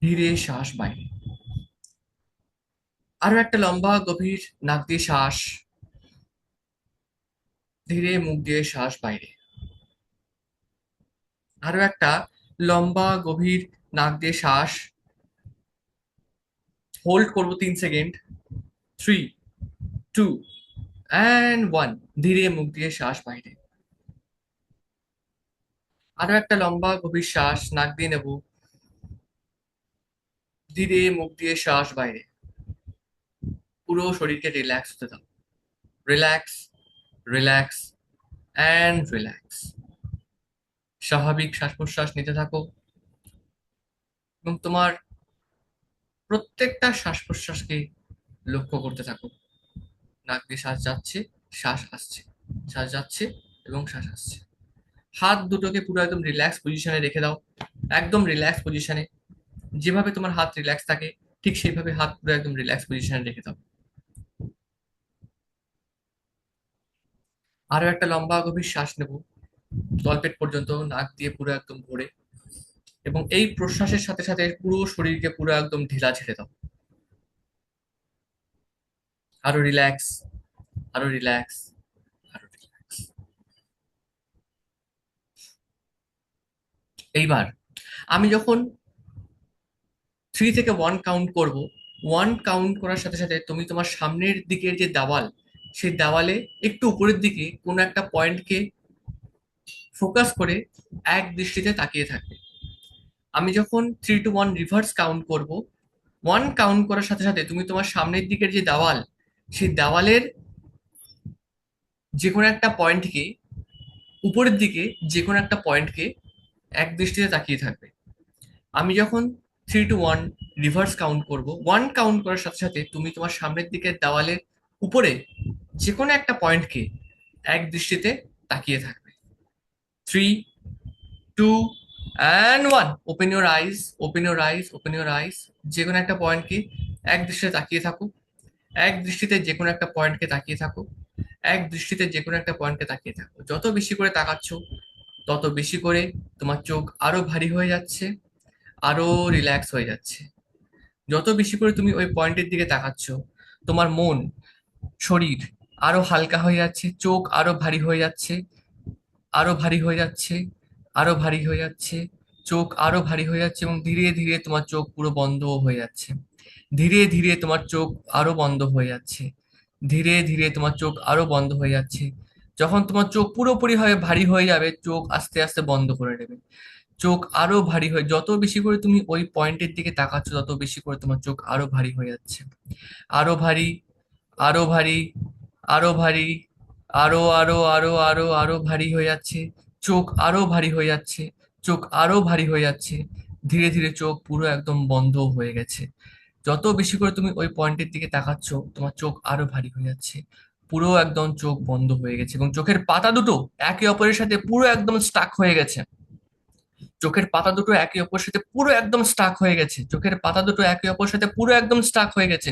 ধীরে শ্বাস বাইরে। আরো একটা লম্বা গভীর নাক দিয়ে শ্বাস। ধীরে মুখ দিয়ে শ্বাস বাইরে। আরো একটা লম্বা গভীর নাক দিয়ে শ্বাস। হোল্ড করবো 3 সেকেন্ড। 3, 2 and 1। ধীরে মুখ দিয়ে শ্বাস বাইরে। আরো একটা লম্বা গভীর শ্বাস নাক দিয়ে নেব। ধীরে মুখ দিয়ে শ্বাস বাইরে। পুরো শরীরকে রিল্যাক্স হতে দাও। Relax, relax and relax. স্বাভাবিক শ্বাস প্রশ্বাস নিতে থাকো এবং তোমার প্রত্যেকটা শ্বাস প্রশ্বাসকে লক্ষ্য করতে থাকো। নাক দিয়ে শ্বাস যাচ্ছে, শ্বাস আসছে, শ্বাস যাচ্ছে এবং শ্বাস আসছে। হাত দুটোকে পুরো একদম রিল্যাক্স পজিশনে রেখে দাও। একদম রিল্যাক্স পজিশনে। যেভাবে তোমার হাত রিল্যাক্স থাকে ঠিক সেইভাবে হাত পুরো একদম রিল্যাক্স পজিশনে রেখে দাও। আরো একটা লম্বা গভীর শ্বাস নেব তলপেট পর্যন্ত, নাক দিয়ে পুরো একদম ভরে। এবং এই প্রশ্বাসের সাথে সাথে পুরো শরীরকে পুরো একদম ঢিলা ছেড়ে দাও। আরো রিল্যাক্স, আরো রিল্যাক্স, আরো রিল্যাক্স। এইবার আমি যখন 3 থেকে 1 কাউন্ট করব, 1 কাউন্ট করার সাথে সাথে তুমি তোমার সামনের দিকের যে দেওয়াল, সেই দেওয়ালে একটু উপরের দিকে কোনো একটা পয়েন্টকে ফোকাস করে এক দৃষ্টিতে তাকিয়ে থাকবে। আমি যখন 3 to 1 রিভার্স কাউন্ট করব, 1 কাউন্ট করার সাথে সাথে তুমি তোমার সামনের দিকের যে দেওয়াল, সেই দেওয়ালের যে কোনো একটা পয়েন্টকে, উপরের দিকে যে কোনো একটা পয়েন্টকে এক দৃষ্টিতে তাকিয়ে থাকবে। আমি যখন 3 to 1 রিভার্স কাউন্ট করব, 1 কাউন্ট করার সাথে সাথে তুমি তোমার সামনের দিকের দেওয়ালের উপরে যে কোনো একটা পয়েন্টকে এক দৃষ্টিতে তাকিয়ে থাকবে। 3, 2 and 1। Open your eyes, open your eyes, open your eyes. যে কোনো একটা পয়েন্টকে এক দৃষ্টিতে তাকিয়ে থাকো। এক দৃষ্টিতে যে কোনো একটা পয়েন্টকে তাকিয়ে থাকো। এক দৃষ্টিতে যে কোনো একটা পয়েন্টকে তাকিয়ে থাকো। যত বেশি করে তাকাচ্ছ তত বেশি করে তোমার চোখ আরো ভারী হয়ে যাচ্ছে, আরো রিল্যাক্স হয়ে যাচ্ছে। যত বেশি করে তুমি ওই পয়েন্টের দিকে তাকাচ্ছ, তোমার মন, শরীর আরো হালকা হয়ে যাচ্ছে, চোখ আরো ভারী হয়ে যাচ্ছে, আরো ভারী হয়ে যাচ্ছে, আরো ভারী হয়ে যাচ্ছে। চোখ আরো ভারী হয়ে যাচ্ছে এবং ধীরে ধীরে তোমার চোখ পুরো বন্ধ হয়ে যাচ্ছে। ধীরে ধীরে তোমার চোখ আরো বন্ধ হয়ে যাচ্ছে। ধীরে ধীরে তোমার চোখ আরো বন্ধ হয়ে যাচ্ছে। যখন তোমার চোখ পুরোপুরি ভাবে ভারী হয়ে যাবে, চোখ আস্তে আস্তে বন্ধ করে নেবে। চোখ আরো ভারী হয়ে, যত বেশি করে তুমি ওই পয়েন্টের দিকে তাকাচ্ছ তত বেশি করে তোমার চোখ আরো ভারী হয়ে যাচ্ছে। আরো ভারী, আরো ভারী, আরো ভারী, আরো আরো আরো আরো আরো ভারী হয়ে যাচ্ছে। চোখ আরো ভারী হয়ে যাচ্ছে। চোখ আরো ভারী হয়ে যাচ্ছে। ধীরে ধীরে চোখ পুরো একদম বন্ধ হয়ে গেছে। যত বেশি করে তুমি ওই পয়েন্টের দিকে তাকাচ্ছ তোমার চোখ আরো ভারী হয়ে যাচ্ছে। পুরো একদম চোখ বন্ধ হয়ে গেছে এবং চোখের পাতা দুটো একে অপরের সাথে পুরো একদম স্টাক হয়ে গেছে। চোখের পাতা দুটো একে অপরের সাথে পুরো একদম স্টাক হয়ে গেছে। চোখের পাতা দুটো একে অপরের সাথে পুরো একদম স্টাক হয়ে গেছে।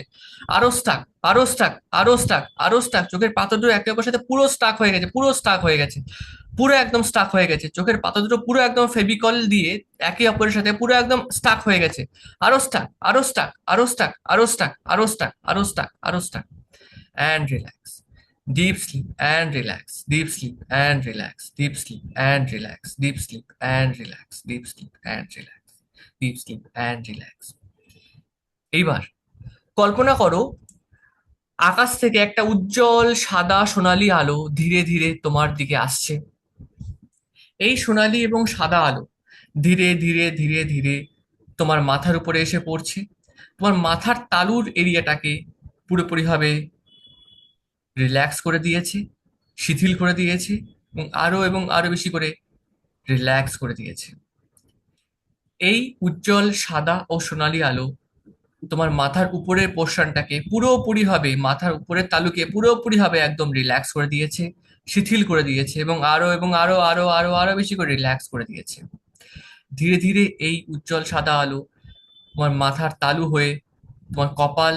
আরো স্টাক, আরো স্টাক, আরো স্টাক, আরো স্টাক। চোখের পাতা দুটো একে অপরের সাথে পুরো স্টাক হয়ে গেছে, পুরো স্টাক হয়ে গেছে, পুরো একদম স্টাক হয়ে গেছে। চোখের পাতা দুটো পুরো একদম ফেভিকল দিয়ে একে অপরের সাথে পুরো একদম স্টাক হয়ে গেছে। আরো স্টাক, আরো স্টাক, আরো স্টাক, আরো স্টাক, আরো স্টাক, আরো স্টাক, আরো Starc. And relax. Deep sleep and relax. Deep sleep and relax. Deep sleep and relax. Deep sleep and relax. Deep sleep and relax. Deep sleep and relax. এইবার কল্পনা করো আকাশ থেকে একটা উজ্জ্বল সাদা সোনালী আলো ধীরে ধীরে তোমার দিকে আসছে। এই সোনালী এবং সাদা আলো ধীরে ধীরে ধীরে ধীরে তোমার মাথার উপরে এসে পড়ছে। তোমার মাথার তালুর এরিয়াটাকে পুরোপুরিভাবে রিল্যাক্স করে দিয়েছে, শিথিল করে দিয়েছে এবং আরো বেশি করে রিল্যাক্স করে দিয়েছে। এই উজ্জ্বল সাদা ও সোনালী আলো তোমার মাথার উপরের পোর্শনটাকে পুরোপুরি ভাবে, মাথার উপরের তালুকে পুরোপুরি ভাবে একদম রিল্যাক্স করে দিয়েছে, শিথিল করে দিয়েছে এবং আরো আরো আরো আরো বেশি করে রিল্যাক্স করে দিয়েছে। ধীরে ধীরে এই উজ্জ্বল সাদা আলো তোমার মাথার তালু হয়ে তোমার কপাল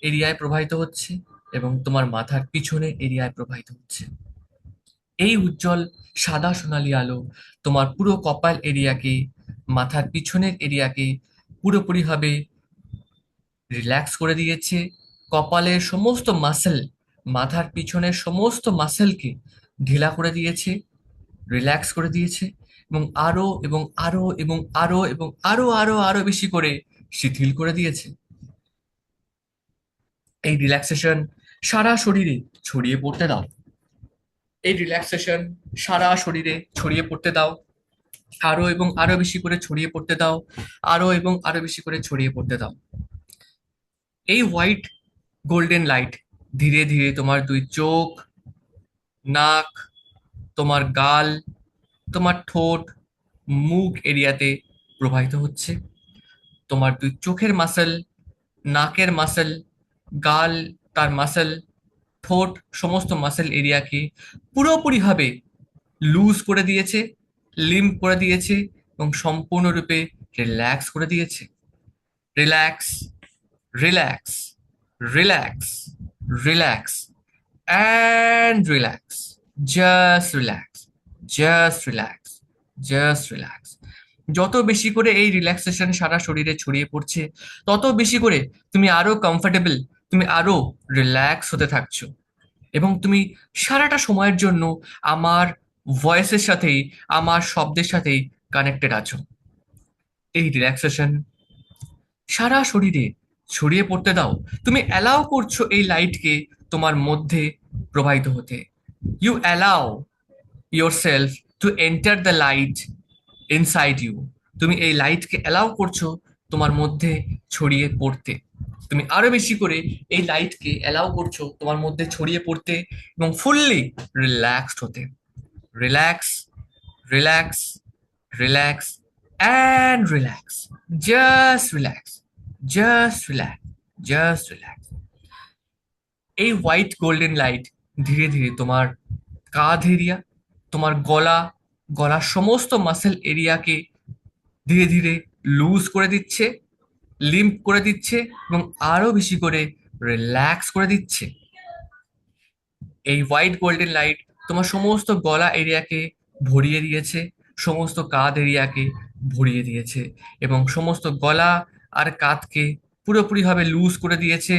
এরিয়ায় প্রবাহিত হচ্ছে এবং তোমার মাথার পিছনের এরিয়ায় প্রবাহিত হচ্ছে। এই উজ্জ্বল সাদা সোনালী আলো তোমার পুরো কপাল এরিয়াকে, মাথার পিছনের এরিয়াকে পুরোপুরিভাবে রিল্যাক্স করে দিয়েছে। কপালের সমস্ত মাসেল, মাথার পিছনের সমস্ত মাসেলকে ঢিলা করে দিয়েছে, রিল্যাক্স করে দিয়েছে, এবং আরো এবং আরো এবং আরো এবং আরো আরো আরো বেশি করে শিথিল করে দিয়েছে। এই রিল্যাক্সেশন সারা শরীরে ছড়িয়ে পড়তে দাও। এই রিল্যাক্সেশন সারা শরীরে ছড়িয়ে পড়তে দাও। আরো এবং আরো বেশি করে ছড়িয়ে পড়তে দাও। আরো এবং আরো বেশি করে ছড়িয়ে পড়তে দাও। এই হোয়াইট গোল্ডেন লাইট ধীরে ধীরে তোমার দুই চোখ, নাক, তোমার গাল, তোমার ঠোঁট, মুখ এরিয়াতে প্রবাহিত হচ্ছে। তোমার দুই চোখের মাসেল, নাকের মাসেল, গাল, তার মাসেল, ঠোঁট, সমস্ত মাসেল এরিয়াকে পুরোপুরিভাবে লুজ করে দিয়েছে, লিম্প করে দিয়েছে, এবং সম্পূর্ণরূপে রিল্যাক্স করে দিয়েছে। Relax, relax, relax, relax, and relax. Just relax, just relax, just relax. যত বেশি করে এই রিল্যাক্সেশন সারা শরীরে ছড়িয়ে পড়ছে, তত বেশি করে তুমি আরো কমফোর্টেবল, তুমি আরো রিল্যাক্স হতে থাকছো। এবং তুমি সারাটা সময়ের জন্য আমার ভয়েসের সাথেই, আমার শব্দের সাথেই কানেক্টেড আছো। এই রিল্যাক্সেশন সারা শরীরে ছড়িয়ে পড়তে দাও। তুমি অ্যালাউ করছো এই লাইটকে তোমার মধ্যে প্রবাহিত হতে। You allow yourself to enter the light inside you. তুমি এই লাইটকে অ্যালাউ করছো তোমার মধ্যে ছড়িয়ে পড়তে। তুমি আরো বেশি করে এই লাইটকে অ্যালাউ করছো তোমার মধ্যে ছড়িয়ে পড়তে এবং ফুললি রিল্যাক্সড হতে। Relax, relax, relax, and relax. Just relax, just relax, just relax. এই হোয়াইট গোল্ডেন লাইট ধীরে ধীরে তোমার কাঁধ এরিয়া, তোমার গলা, গলার সমস্ত মাসেল এরিয়াকে ধীরে ধীরে লুজ করে দিচ্ছে, লিম্প করে দিচ্ছে, এবং আরো বেশি করে রিল্যাক্স করে দিচ্ছে। এই হোয়াইট গোল্ডেন লাইট তোমার সমস্ত গলা এরিয়াকে ভরিয়ে দিয়েছে, সমস্ত কাঁধ এরিয়াকে ভরিয়ে দিয়েছে, এবং সমস্ত গলা আর কাঁধকে পুরোপুরিভাবে লুজ করে দিয়েছে,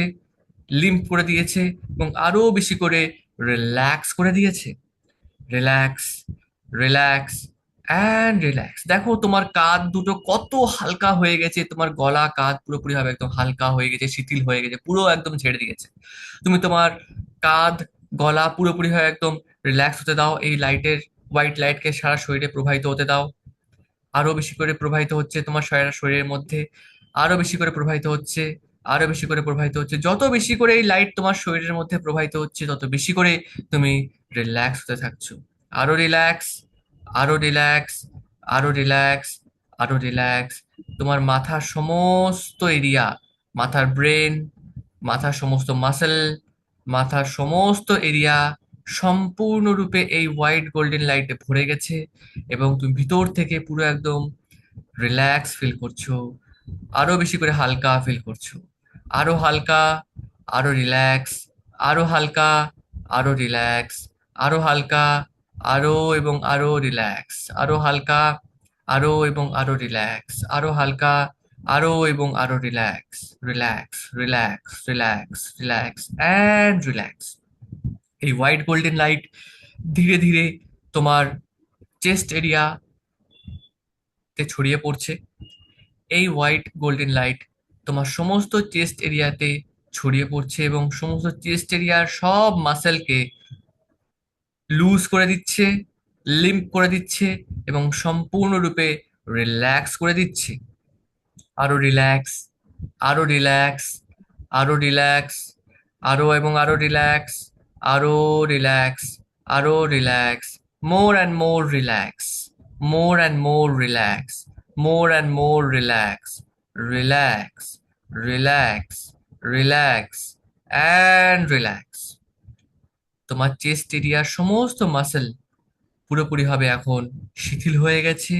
লিম্প করে দিয়েছে, এবং আরো বেশি করে রিল্যাক্স করে দিয়েছে। Relax, relax, and relax. দেখো তোমার কাঁধ দুটো কত হালকা হয়ে গেছে, তোমার গলা কাঁধ পুরোপুরি ভাবে একদম হালকা হয়ে গেছে, শিথিল হয়ে গেছে, পুরো একদম ছেড়ে দিয়েছে। তুমি তোমার কাঁধ, গলা পুরোপুরি ভাবে একদম রিল্যাক্স হতে দাও। এই লাইটের, হোয়াইট লাইটকে সারা শরীরে প্রবাহিত হতে দাও। আরো বেশি করে প্রবাহিত হচ্ছে তোমার সারা শরীরের মধ্যে, আরো বেশি করে প্রবাহিত হচ্ছে, আরো বেশি করে প্রবাহিত হচ্ছে। যত বেশি করে এই লাইট তোমার শরীরের মধ্যে প্রবাহিত হচ্ছে, তত বেশি করে তুমি রিল্যাক্স হতে থাকছো। আরো রিল্যাক্স, আরো রিল্যাক্স, আরো রিল্যাক্স, আরো রিল্যাক্স। তোমার মাথার সমস্ত এরিয়া, মাথার ব্রেন, মাথার সমস্ত মাসেল, মাথার সমস্ত এরিয়া সম্পূর্ণরূপে এই হোয়াইট গোল্ডেন লাইটে ভরে গেছে, এবং তুমি ভিতর থেকে পুরো একদম রিল্যাক্স ফিল করছো। আরো বেশি করে হালকা ফিল করছো। আরো হালকা, আরো রিল্যাক্স, আরো হালকা, আরো রিল্যাক্স, আরো হালকা, আরো এবং আরো রিল্যাক্স, আরো হালকা, আরো এবং আরো রিল্যাক্স, আরো হালকা, আরো এবং আরো relax. Relax, relax, relax, relax, and relax. এই হোয়াইট গোল্ডেন লাইট ধীরে ধীরে তোমার চেস্ট এরিয়া তে ছড়িয়ে পড়ছে। এই হোয়াইট গোল্ডেন লাইট তোমার সমস্ত চেস্ট এরিয়াতে ছড়িয়ে পড়ছে, এবং সমস্ত চেস্ট এরিয়ার সব মাসেলকে লুজ করে দিচ্ছে, লিম্প করে দিচ্ছে, এবং সম্পূর্ণরূপে রিল্যাক্স করে দিচ্ছে। আরো রিল্যাক্স, আরো রিল্যাক্স, আরো রিল্যাক্স, আরো এবং আরো রিল্যাক্স, আরো রিল্যাক্স, আরো relax, more and more relax, more and more relax, more and more relax. Relax, relax, relax, and relax. তোমার চেস্ট এরিয়ার সমস্ত মাসেল পুরোপুরিভাবে এখন শিথিল হয়ে গেছে,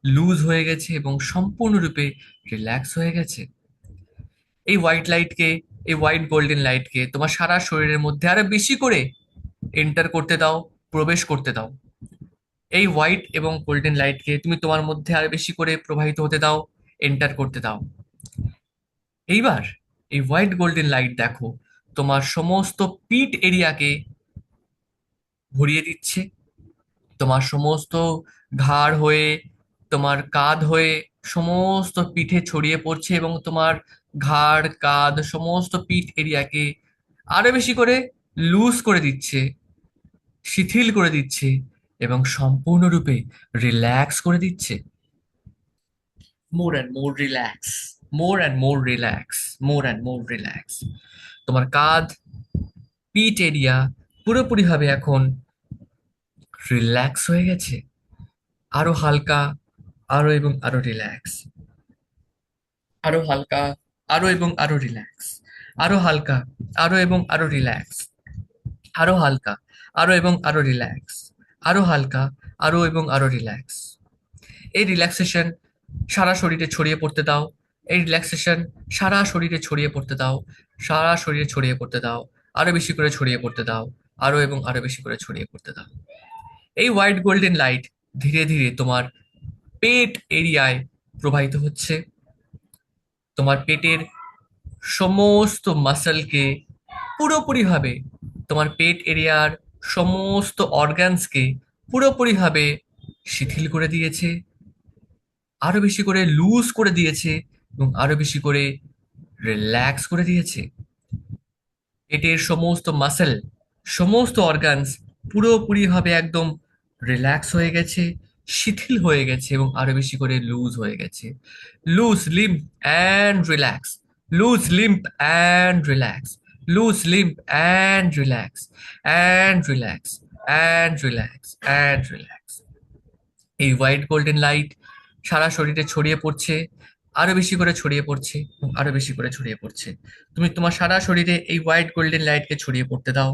লুজ হয়ে গেছে, এবং সম্পূর্ণরূপে রিল্যাক্স হয়ে গেছে। এই হোয়াইট লাইটকে, এই হোয়াইট গোল্ডেন লাইটকে তোমার সারা শরীরের মধ্যে আরো বেশি করে এন্টার করতে দাও, প্রবেশ করতে দাও। এই হোয়াইট এবং গোল্ডেন লাইটকে তুমি তোমার মধ্যে আরো বেশি করে প্রবাহিত হতে দাও, এন্টার করতে দাও। এইবার এই হোয়াইট গোল্ডেন লাইট দেখো তোমার সমস্ত পিঠ এরিয়াকে ভরিয়ে দিচ্ছে, তোমার সমস্ত ঘাড় হয়ে, তোমার কাঁধ হয়ে সমস্ত পিঠে ছড়িয়ে পড়ছে, এবং তোমার ঘাড় কাঁধ সমস্ত পিঠ এরিয়াকে আরো বেশি করে লুজ করে দিচ্ছে, শিথিল করে দিচ্ছে, এবং সম্পূর্ণরূপে রিল্যাক্স করে দিচ্ছে। মোর and more relax, more and more relax, more and more relax. তোমার কাঁধ, পিঠ এরিয়া পুরোপুরি ভাবে এখন রিল্যাক্স হয়ে গেছে, আরো হালকা, আরো এবং আরো রিল্যাক্স, আরো হালকা, আরো এবং আরো রিল্যাক্স, আরো হালকা, আরো এবং আরো রিল্যাক্স, আরো হালকা, আরো এবং আরো রিল্যাক্স, আরো হালকা, আরো এবং আরো রিল্যাক্স। এই রিল্যাক্সেশন সারা শরীরে ছড়িয়ে পড়তে দাও, এই রিল্যাক্সেশন সারা শরীরে ছড়িয়ে পড়তে দাও, সারা শরীরে ছড়িয়ে পড়তে দাও, আরো বেশি করে ছড়িয়ে পড়তে দাও, আরো এবং আরো বেশি করে ছড়িয়ে পড়তে দাও। এই হোয়াইট গোল্ডেন লাইট ধীরে ধীরে তোমার পেট এরিয়ায় প্রবাহিত হচ্ছে, তোমার পেটের সমস্ত মাসলকে পুরোপুরিভাবে, তোমার পেট এরিয়ার সমস্ত অর্গানসকে পুরোপুরিভাবে শিথিল করে দিয়েছে, আরো বেশি করে লুজ করে দিয়েছে, এবং আরো বেশি করে রিল্যাক্স করে দিয়েছে। পেটের সমস্ত মাসেল, সমস্ত অর্গানস পুরোপুরিভাবে একদম রিল্যাক্স হয়ে গেছে, শিথিল হয়ে গেছে, এবং আরো বেশি করে লুজ হয়ে গেছে। Loose limp and relax, loose limp and relax, loose limp and relax, and relax, and relax, and relax. এই হোয়াইট গোল্ডেন লাইট সারা শরীরে ছড়িয়ে পড়ছে, আরো বেশি করে ছড়িয়ে পড়ছে, এবং আরো বেশি করে ছড়িয়ে পড়ছে। তুমি তোমার সারা শরীরে এই হোয়াইট গোল্ডেন লাইটকে ছড়িয়ে পড়তে দাও।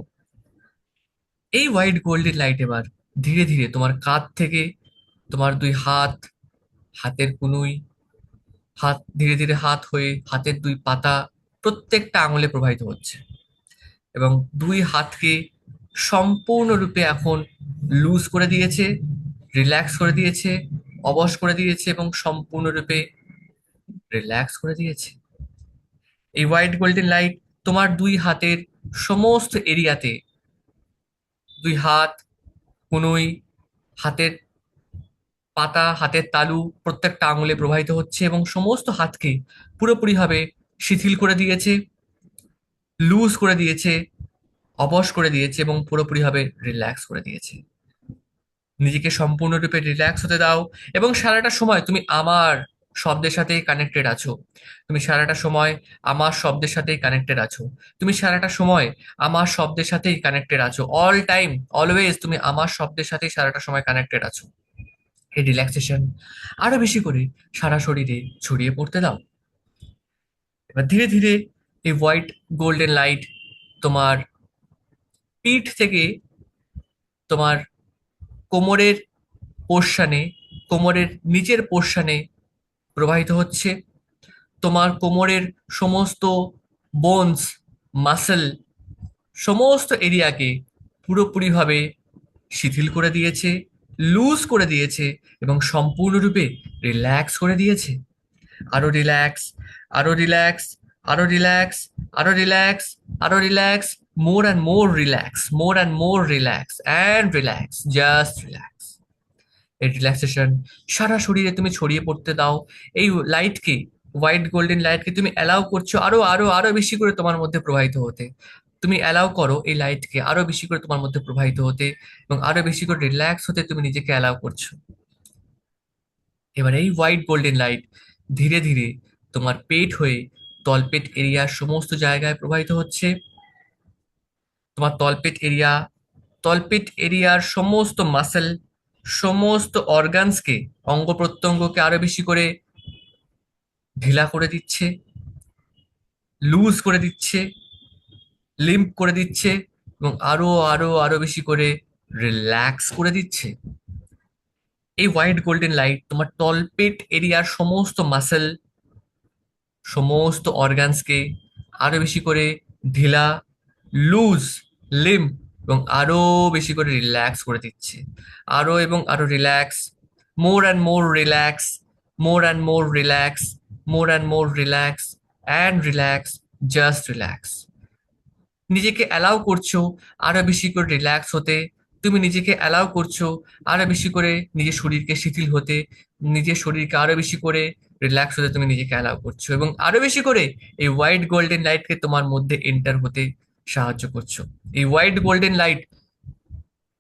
এই হোয়াইট গোল্ডেন লাইট এবার ধীরে ধীরে তোমার কাঁধ থেকে তোমার দুই হাত, হাতের কনুই, হাত ধীরে ধীরে হাত হয়ে হাতের দুই পাতা প্রত্যেকটা আঙুলে প্রবাহিত হচ্ছে, এবং দুই হাতকে সম্পূর্ণরূপে এখন লুজ করে দিয়েছে, রিল্যাক্স করে দিয়েছে, অবশ করে দিয়েছে, এবং সম্পূর্ণরূপে রিল্যাক্স করে দিয়েছে। এই হোয়াইট গোল্ডেন লাইট তোমার দুই হাতের সমস্ত এরিয়াতে, দুই হাত, কনুই, হাতের পাতা, হাতের তালু প্রত্যেকটা আঙুলে প্রবাহিত হচ্ছে, এবং সমস্ত হাতকে পুরোপুরিভাবে শিথিল করে দিয়েছে, লুজ করে দিয়েছে, অবশ করে দিয়েছে, এবং পুরোপুরিভাবে রিল্যাক্স করে দিয়েছে। নিজেকে সম্পূর্ণরূপে রিল্যাক্স হতে দাও, এবং সারাটা সময় তুমি আমার শব্দের সাথেই কানেক্টেড আছো, তুমি সারাটা সময় আমার শব্দের সাথেই কানেক্টেড আছো, তুমি সারাটা সময় আমার শব্দের সাথেই কানেক্টেড আছো, অল টাইম, অলওয়েজ তুমি আমার শব্দের সাথেই সারাটা সময় কানেক্টেড আছো। এই রিল্যাক্সেশন আরো বেশি করে সারা শরীরে ছড়িয়ে পড়তে দাও। এবার ধীরে ধীরে এই হোয়াইট গোল্ডেন লাইট তোমার পিঠ থেকে তোমার কোমরের পোর্শনে, কোমরের নিচের পোর্শনে প্রবাহিত হচ্ছে, তোমার কোমরের সমস্ত বোনস, মাসল, সমস্ত এরিয়াকে পুরোপুরিভাবে শিথিল করে দিয়েছে, লুজ করে দিয়েছে, এবং সম্পূর্ণরূপে রিল্যাক্স করে দিয়েছে। আরো রিল্যাক্স, আরো রিল্যাক্স, আরো রিল্যাক্স, আরো রিল্যাক্স, আরো relax, more and more relax, more and more relax, and relax, just relax. এই রিল্যাক্সেশন সারা শরীরে তুমি ছড়িয়ে পড়তে দাও। এই লাইটকে, হোয়াইট গোল্ডেন লাইটকে তুমি অ্যালাউ করছো আরো আরো আরো বেশি করে তোমার মধ্যে প্রবাহিত হতে। তুমি অ্যালাউ করো এই লাইটকে আরো বেশি করে তোমার মধ্যে প্রবাহিত হতে, এবং আরো বেশি করে রিল্যাক্স হতে তুমি নিজেকে অ্যালাউ করছো। এবার এই হোয়াইট গোল্ডেন লাইট ধীরে ধীরে তোমার পেট হয়ে তলপেট এরিয়ার সমস্ত জায়গায় প্রবাহিত হচ্ছে। তোমার তলপেট এরিয়া, তলপেট এরিয়ার সমস্ত মাসেল, সমস্ত অর্গানসকে, অঙ্গ প্রত্যঙ্গকে আরো বেশি করে ঢিলা করে দিচ্ছে, লুজ করে দিচ্ছে, লিম্প করে দিচ্ছে, এবং আরো আরো আরো বেশি করে রিল্যাক্স করে দিচ্ছে। এই হোয়াইট গোল্ডেন লাইট তোমার তলপেট এরিয়ার সমস্ত মাসেল, সমস্ত অর্গানসকে আরো বেশি করে ঢিলা, লুজ, লিম্প, এবং আরো বেশি করে রিল্যাক্স করে দিচ্ছে, আরো এবং আরো relax, more and more relax, more and more relax, more and more relax and relax, just relax. নিজেকে অ্যালাউ করছো আরো বেশি করে রিল্যাক্স হতে। তুমি নিজেকে অ্যালাউ করছো আরো বেশি করে নিজের শরীরকে শিথিল হতে, নিজের শরীরকে আরো বেশি করে রিল্যাক্স হতে তুমি নিজেকে অ্যালাউ করছো, এবং আরো বেশি করে এই হোয়াইট গোল্ডেন লাইটকে তোমার মধ্যে এন্টার হতে সাহায্য করছো। এই হোয়াইট গোল্ডেন লাইট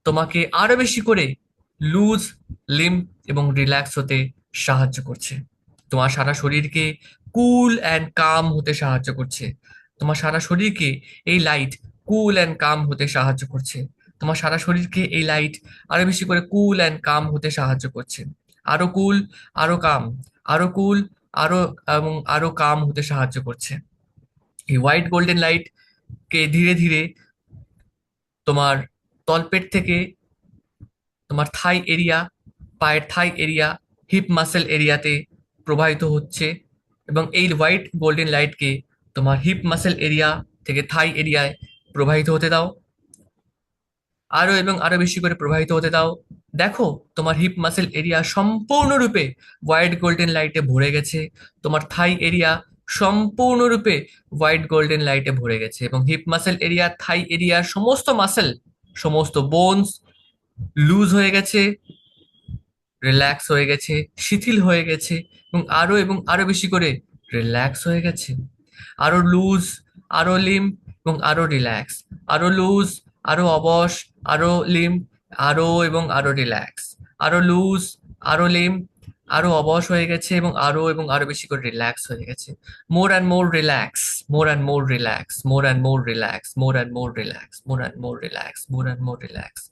তোমাকে আরো বেশি করে লুজ লিম এবং রিল্যাক্স হতে সাহায্য করছে। তোমার সারা শরীরকে কুল অ্যান্ড কাম হতে সাহায্য করছে। তোমার সারা শরীরকে এই লাইট কুল অ্যান্ড কাম হতে সাহায্য করছে। তোমার সারা শরীরকে এই লাইট আরো বেশি করে কুল অ্যান্ড কাম হতে সাহায্য করছে। আরো কুল, আরো কাম, আরো কুল, আরো এবং আরো কাম হতে সাহায্য করছে। এই হোয়াইট গোল্ডেন লাইট কে ধীরে ধীরে তোমার তলপেট থেকে তোমার থাই এরিয়া, পায়ের থাই এরিয়া, হিপ মাসেল এরিয়াতে প্রবাহিত হচ্ছে, এবং এই হোয়াইট গোল্ডেন লাইটকে তোমার হিপ মাসেল এরিয়া থেকে থাই এরিয়ায় প্রবাহিত হতে দাও। আরো এবং আরো বেশি করে প্রবাহিত হতে দাও। দেখো তোমার হিপ মাসেল এরিয়া সম্পূর্ণরূপে হোয়াইট গোল্ডেন লাইটে ভরে গেছে। তোমার থাই এরিয়া সম্পূর্ণরূপে হোয়াইট গোল্ডেন লাইটে ভরে গেছে, এবং হিপ মাসেল এরিয়া, থাই এরিয়ার সমস্ত মাসেল, সমস্ত বোনস লুজ হয়ে গেছে, রিল্যাক্স হয়ে গেছে, শিথিল হয়ে গেছে, এবং আরো বেশি করে রিল্যাক্স হয়ে গেছে। আরো লুজ, আরো লিম, এবং আরো রিল্যাক্স, আরো লুজ, আরো অবশ, আরো লিম, আরো এবং আরো রিল্যাক্স, আরো লুজ, আরো লিম, আরো অবশ হয়ে গেছে, এবং আরো বেশি করে রিল্যাক্স হয়ে গেছে। মোর and more relax, more and more relax, more and more relax, more and more relax, more and more relax, more and more relax.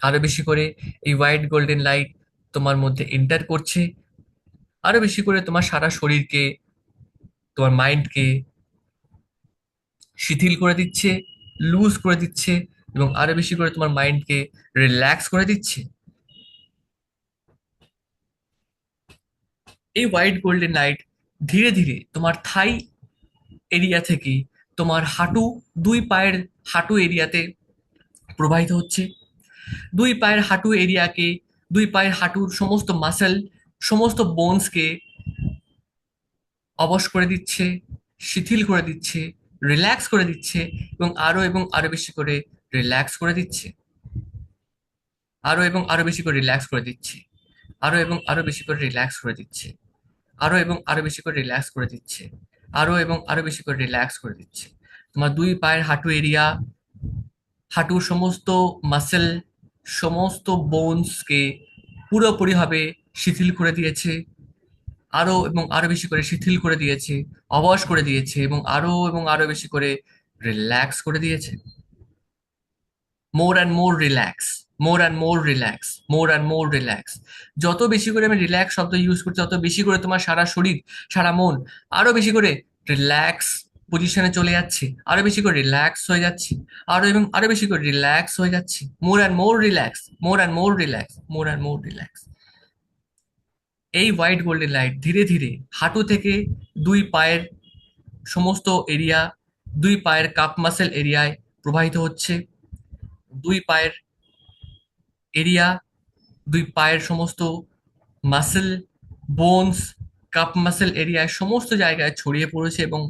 আরো বেশি করে এই হোয়াইট গোল্ডেন লাইট তোমার মধ্যে এন্টার করছে, আরো বেশি করে তোমার সারা শরীরকে, তোমার মাইন্ডকে শিথিল করে দিচ্ছে, লুজ করে দিচ্ছে, এবং আরো বেশি করে তোমার মাইন্ডকে রিল্যাক্স করে দিচ্ছে। এই হোয়াইট গোল্ডেন লাইট ধীরে ধীরে তোমার থাই এরিয়া থেকে তোমার হাঁটু, দুই পায়ের হাঁটু এরিয়াতে প্রবাহিত হচ্ছে। দুই পায়ের হাঁটু এরিয়াকে, দুই পায়ের হাঁটুর সমস্ত মাসেল, সমস্ত বোনসকে অবশ করে দিচ্ছে, শিথিল করে দিচ্ছে, রিল্যাক্স করে দিচ্ছে, এবং আরো বেশি করে রিল্যাক্স করে দিচ্ছে। আরো এবং আরো বেশি করে রিল্যাক্স করে দিচ্ছে। আরো এবং আরো বেশি করে রিল্যাক্স করে দিচ্ছে। আরো এবং আরো বেশি করে রিল্যাক্স করে দিচ্ছে। আরো এবং আরো বেশি করে রিল্যাক্স করে দিচ্ছে। তোমার দুই পায়ের হাঁটু এরিয়া, হাঁটুর সমস্ত মাসেল, সমস্ত বোনসকে পুরোপুরিভাবে শিথিল করে দিয়েছে। আরো এবং আরো বেশি করে শিথিল করে দিয়েছে, অবশ করে দিয়েছে, এবং আরো বেশি করে রিল্যাক্স করে দিয়েছে। More and more relax, more and more relax, more and more relax. যত বেশি করে আমি রিল্যাক্স শব্দ ইউজ করছি, তত বেশি করে তোমার সারা শরীর, সারা মন আরো বেশি করে রিল্যাক্স পজিশনে চলে যাচ্ছে, আরো বেশি করে রিল্যাক্স হয়ে যাচ্ছি, আরো এবং আরো বেশি করে রিল্যাক্স হয়ে যাচ্ছি। মোর and more relax, more and more relax, more and more relax. এই হোয়াইট গোল্ডেন লাইট ধীরে ধীরে হাঁটু থেকে দুই পায়ের সমস্ত এরিয়া, দুই পায়ের কাপ মাসেল এরিয়ায় প্রবাহিত হচ্ছে। দুই পায়ের এরিয়া, দুই পায়ের সমস্ত মাসেল, বোনস, কাপ মাসেল এরিয়ায় সমস্ত জায়গায় ছড়িয়ে পড়েছে, এবং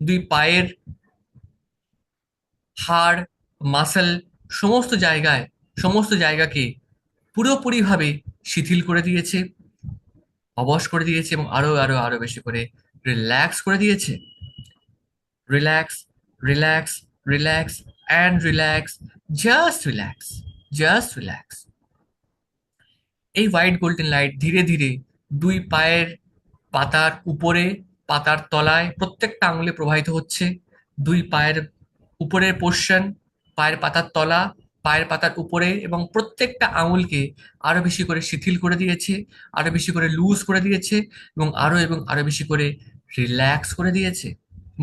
দুই পায়ের হাড়, মাসেল, সমস্ত জায়গায়, সমস্ত জায়গাকে পুরোপুরিভাবে শিথিল করে দিয়েছে, অবশ করে দিয়েছে, এবং আরো আরো আরো বেশি করে রিল্যাক্স করে দিয়েছে। Relax, relax, relax and relax, just relax, just relax. এই হোয়াইট গোল্ডেন লাইট ধীরে ধীরে দুই পায়ের পাতার উপরে, পাতার তলায়, প্রত্যেকটা আঙুলে প্রবাহিত হচ্ছে। দুই পায়ের উপরের পোর্শন, পায়ের পাতার তলা, পায়ের পাতার উপরে, এবং প্রত্যেকটা আঙুলকে আরো বেশি করে শিথিল করে দিয়েছে, আরো বেশি করে লুজ করে দিয়েছে, এবং আরো বেশি করে রিল্যাক্স করে দিয়েছে।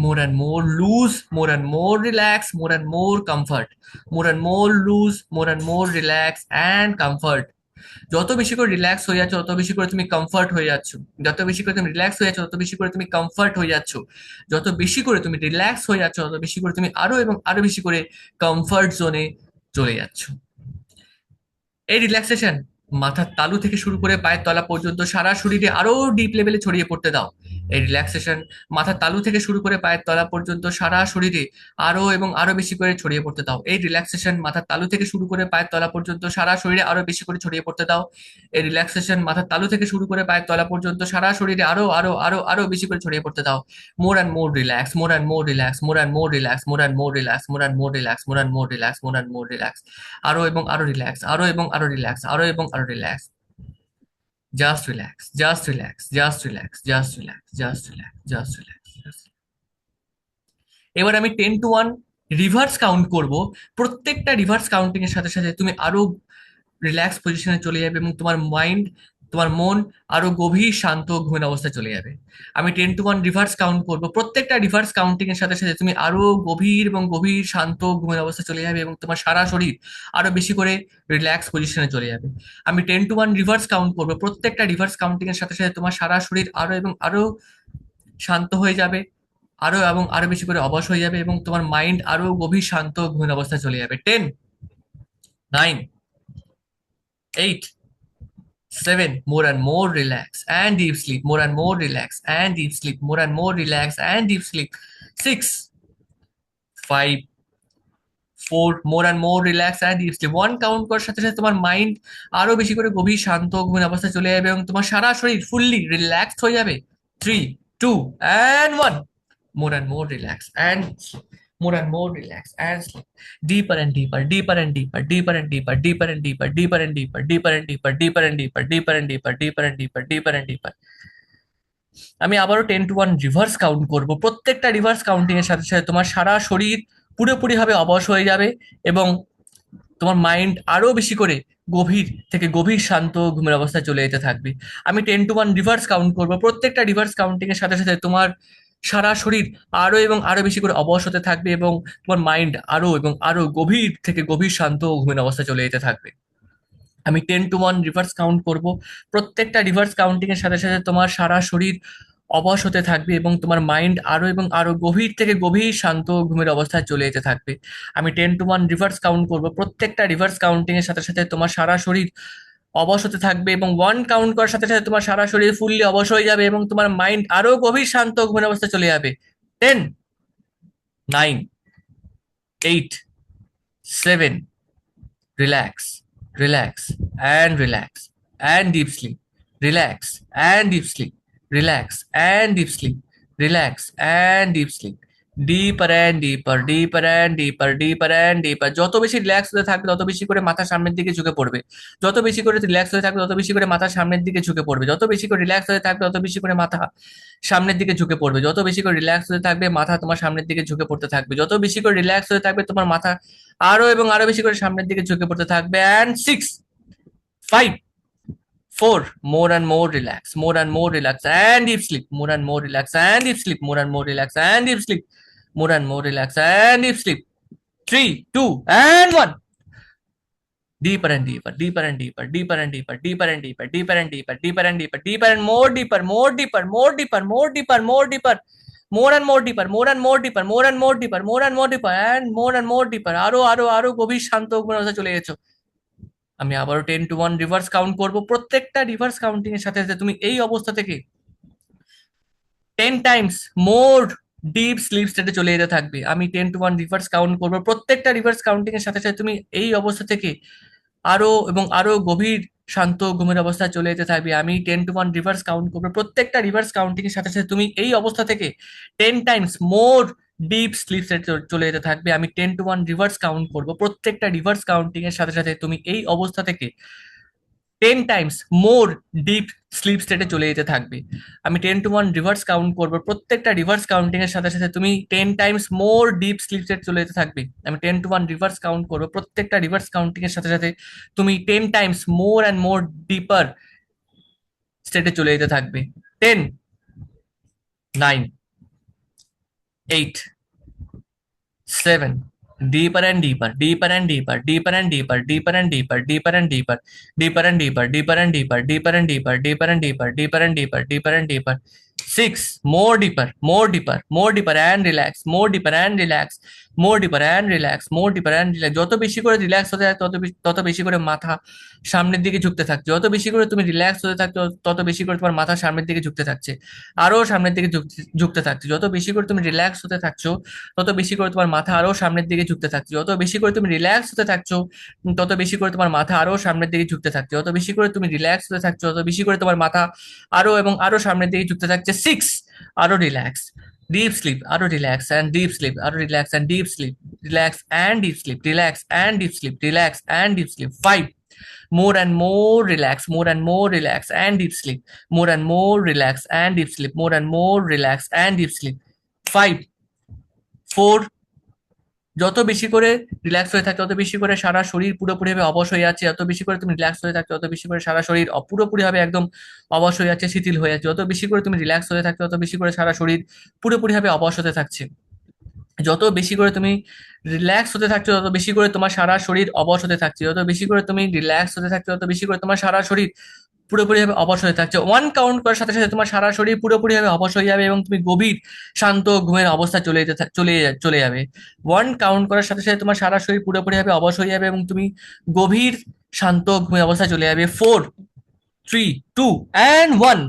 More and more loose, more and more relax, more and more comfort, more and more loose, more and more relax and comfort. যত বেশি করে রিল্যাক্স হয়ে যাচ্ছ, তত বেশি করে তুমি কমফর্ট হয়ে যাচ্ছ। যত বেশি করে তুমি রিল্যাক্স হয়ে যাচ্ছ, তত বেশি করে তুমি কমফর্ট হয়ে যাচ্ছ। যত বেশি করে তুমি রিল্যাক্স হয়ে যাচ্ছ, তত বেশি করে তুমি আরো এবং আরো বেশি করে কমফর্ট জোনে চলে যাচ্ছ। এই রিল্যাক্সেশন মাথার তালু থেকে শুরু করে পায়ের তলা পর্যন্ত সারা শরীরে আরো ডিপ লেভেলে ছড়িয়ে পড়তে দাও। এই রিল্যাক্সেশন মাথার তালু থেকে শুরু করে পায়ের তলা পর্যন্ত সারা শরীরে আরো এবং আরো বেশি করে ছড়িয়ে পড়তে দাও। এই রিল্যাক্সেশন মাথার তালু থেকে শুরু করে পায়ের তলা পর্যন্ত সারা শরীরে আরো বেশি করে ছড়িয়ে পড়তে দাও। এই রিল্যাক্সেশন মাথার তালু থেকে শুরু করে পায়ের তলা পর্যন্ত সারা শরীরে আরো আরো আরো আরো বেশি করে ছড়িয়ে পড়তে দাও। মোর and more relax, more and more relax, more and more relax, more and more relax, more and more relax, more and more relax, more and more relax. আরো এবং আরো রিল্যাক্স, আরো এবং আরো রিল্যাক্স, আরো এবং আরো relax. Just relax, just relax, just relax, just relax, just relax, just relax. এবার আমি 10 to 1 রিভার্স কাউন্ট করব। প্রত্যেকটা রিভার্স কাউন্টিং এর সাথে সাথে তুমি আরো রিল্যাক্স পজিশনে চলে যাবে এবং তোমার মাইন্ড, তোমার মন আরো গভীর শান্ত ঘুমের অবস্থায় চলে যাবে। আমি 10 to 1 রিভার্স কাউন্ট করব। প্রত্যেকটা রিভার্স কাউন্টিং এর সাথে সাথে তুমি আরো গভীর এবং গভীর শান্ত ঘুমের অবস্থায় চলে যাবে এবং তোমার সারা শরীর আরো বেশি করে রিল্যাক্স পজিশনে চলে যাবে। আমি 10 to 1 রিভার্স কাউন্ট করব। প্রত্যেকটা রিভার্স কাউন্টিং এর সাথে সাথে তোমার সারা শরীর আরো এবং আরো শান্ত হয়ে যাবে, আরো এবং আরো বেশি করে অবশ হয়ে যাবে এবং তোমার মাইন্ড আরো গভীর শান্ত ঘুমের অবস্থায় চলে যাবে। 10, 9, 8, 7, more and more relax and deep sleep, more and more relax and deep sleep, more and more relax and deep sleep. 6, 5, 4, more and more relax and deep sleep. 1 count করার সাথে সাথে তোমার মাইন্ড আরো বেশি করে গভীর শান্ত ঘুমের অবস্থায় চলে যাবে এবং তোমার সারা শরীর ফুললি রিল্যাক্সড হয়ে যাবে। 3, 2 and 1, more and more relax and sleep, more and more relax and sleep. Deeper and deeper, deeper and deeper, deeper and deeper, deeper and deeper, deeper and deeper, deeper and deeper, deeper and deeper, deeper and deeper, deeper and deeper, deeper and deeper. আমি আবারও 10 to 1 reverse count করব। প্রত্যেকটা reverse counting এর সাথে সাথে তোমার সারা শরীর পুরোপুরি ভাবে অবশ হয়ে যাবে এবং তোমার মাইন্ড আরো বেশি করে গভীর থেকে গভীর শান্ত ঘুমের অবস্থায় চলে যেতে থাকবে। আমি 10 to 1 রিভার্স কাউন্ট করব। প্রত্যেকটা রিভার্স কাউন্টিং এর সাথে সাথে তোমার সারা শরীর আরো এবং আরো বেশি করে অবশ হতে থাকবে এবং তোমার মাইন্ড আরো এবং আরো গভীর থেকে গভীর শান্ত ঘুমের অবস্থায় চলে যেতে থাকবে। আমি 10 to 1 রিভার্স কাউন্ট করব। প্রত্যেকটা রিভার্স কাউন্টিং এর সাথে সাথে তোমার সারা শরীর অবশ হতে থাকবে এবং তোমার মাইন্ড আরো এবং আরো গভীর থেকে গভীর শান্ত ঘুমের অবস্থায় চলে যেতে থাকবে। আমি 10 to 1 রিভার্স কাউন্ট করব। প্রত্যেকটা রিভার্স কাউন্টিং এর সাথে সাথে তোমার সারা শরীর অবশ হতে থাকবে এবং 1 কাউন্ট করার সাথে সাথে তোমার সারা শরীর ফুললি অবশ হয়ে যাবে এবং তোমার মাইন্ড আরো গভীর শান্ত ঘুমের অবস্থায় চলে যাবে। 10, 9, 8, 7, relax, relax, and relax, and deep sleep, relax, and deep sleep, relax, and deep sleep, relax, and deep sleep. Deeper and deeper, deeper and deeper, deeper and deeper. যত বেশি রিল্যাক্স হতে থাকবে তত বেশি করে মাথা সামনের দিকে ঝুঁকে পড়বে। যত বেশি করে রিল্যাক্স হয়ে থাকবে তত বেশি করে মাথা সামনের দিকে ঝুঁকে পড়বে। যত বেশি করে রিল্যাক্স হয়ে থাকবে তত বেশি করে মাথা সামনের দিকে ঝুঁকে পড়বে। যত বেশি করে রিল্যাক্স হতে থাকবে মাথা তোমার সামনের দিকে ঝুঁকে পড়তে থাকবে। যত বেশি করে রিল্যাক্স হতে থাকবে তোমার মাথা আরো এবং আরো বেশি করে সামনের দিকে ঝুঁকে পড়তে থাকবে। And 6, 5, 4, more and more relax, more and more relax and deep sleep, more and more relax and deep sleep, more and more relax and deep sleep, more and more relax and deep sleep. 3, 2 and 1. Deeper and deeper, deeper and deeper, deeper and deeper, deeper and deeper, deeper and deeper, deeper and deeper, deeper and more deeper, more deeper, more deeper, more deeper, more deeper, more and more deeper, more and more deeper, more and more deeper, more and more deeper, and more and more deeper. আরো আরো আরো গভীর শান্ত ঘুমের অবস্থায় চলে গেছো। আমি আবারও 10 to 1 রিভার্স কাউন্ট করব। প্রত্যেকটা রিভার্স কাউন্টিং এর সাথে সাথে তুমি এই অবস্থা থেকে 10 টাইমস মোর ডিপ স্লিপ স্টেটে চলে যেতে থাকবে। আমি 10 to 1 রিভার্স কাউন্ট করবো। প্রত্যেকটা রিভার্স কাউন্টিং এর সাথে সাথে তুমি এই অবস্থা থেকে আরো এবং আরো গভীর শান্ত ঘুমের অবস্থায় চলে যেতে থাকবে। আমি 10 to 1 রিভার্স কাউন্ট করবো। প্রত্যেকটা রিভার্স কাউন্টিং এর সাথে সাথে তুমি এই অবস্থা থেকে 10 টাইমস মোর ডিপ স্লিপ স্টেটে চলে যেতে থাকবে। আমি 10 to 1 রিভার্স কাউন্ট করবো। প্রত্যেকটা রিভার্স কাউন্টিং এর সাথে সাথে তুমি এই অবস্থা থেকে 10 টাইমস মোর ডিপ স্লিপ স্টেটে চলে যেতে থাকবে। আমি 10 to 1 রিভার্স কাউন্ট করবো। প্রত্যেকটা রিভার্স কাউন্টিং এর সাথে সাথে তুমি 10 times more deep sleep state চলে যেতে থাকবে। আমি 10 to 1 রিভার্স কাউন্ট করবো। প্রত্যেকটা রিভার্স কাউন্টিং এর সাথে সাথে তুমি 10 টাইমস মোর অ্যান্ড মোর ডিপার স্টেটে চলে যেতে থাকবে। 10, 9, 8, 7, deeper and deeper, deeper and deeper, deeper and deeper, deeper and deeper, deeper and deeper, deeper and deeper, deeper and deeper, deeper and deeper, deeper and deeper, deeper and deeper, deeper and deeper. 6. More deeper, more deeper, more deeper and relax, more deeper and relax, more deeper and relax, more deeper and relax. যত বেশি করে relax হতে থাকে তত বেশি করে মাথা সামনের দিকে ঝুঁকতে থাকছে। যত বেশি করে তুমি রিল্যাক্স হতে থাকছো তত বেশি করে তোমার মাথা সামনের দিকে ঝুঁকতে থাকছে, আরো সামনের দিকে ঝুঁকতে থাকছে। যত বেশি করে তুমি রিল্যাক্স হতে থাকছো তত বেশি করে তোমার মাথা আরো সামনের দিকে ঝুঁকতে থাকছে। যত বেশি করে তুমি রিল্যাক্স হতে থাকছো তত বেশি করে তোমার মাথা আরো সামনের দিকে ঝুঁকতে থাকছে। যত বেশি করে তুমি রিল্যাক্স হতে থাকছো তত বেশি করে তোমার মাথা আরো এবং আরো সামনের দিকে ঝুঁকতে থাকছে। 6. আরো রিল্যাক্স, ডিপ স্লিপ, আরো রিল্যাক্স অ্যান্ড ডিপ স্লিপ, আরো relax and deep sleep, relax and deep sleep, relax and deep sleep, relax and deep sleep. 5. More and more relax, more and more relax and deep sleep, more and more relax and deep sleep, more and more relax and deep sleep. 5. 4. যত বেশি করে relax হয়ে থাকে তত বেশি করে সারা শরীর পুরোপুরি ভাবে অবশ হয়ে যাচ্ছে। যত বেশি করে তুমি রিল্যাক্স হয়ে থাকছো তত বেশি করে সারা শরীর পুরোপুরি ভাবে একদম অবশ হয়ে যাচ্ছে, শিথিল হয়ে যাচ্ছে। যত বেশি করে তুমি রিল্যাক্স হয়ে থাকছো তত বেশি করে সারা শরীর পুরোপুরি ভাবে অবশ হতে থাকছে। যত বেশি করে তুমি রিল্যাক্স হতে থাকছো তত বেশি করে তোমার সারা শরীর অবশ হতে থাকছে। যত বেশি করে তুমি রিল্যাক্স হতে থাকছো তত বেশি করে তোমার সারা শরীর পুরোপুরি ভাবে অবশ হয়ে থাকছে। 1 কাউন্ট করার সাথে সাথে তোমার সারা শরীর পুরোপুরি ভাবে অবশ হয়ে যাবে এবং তুমি গভীর শান্ত ঘুমের অবস্থা চলে যাবে। 1 কাউন্ট করার সাথে সাথে তোমার সারা শরীর পুরোপুরি ভাবে অবশ হয়ে যাবে এবং তুমি গভীর শান্ত ঘুমের অবস্থায় চলে যাবে। 4, 3, 2 and 1.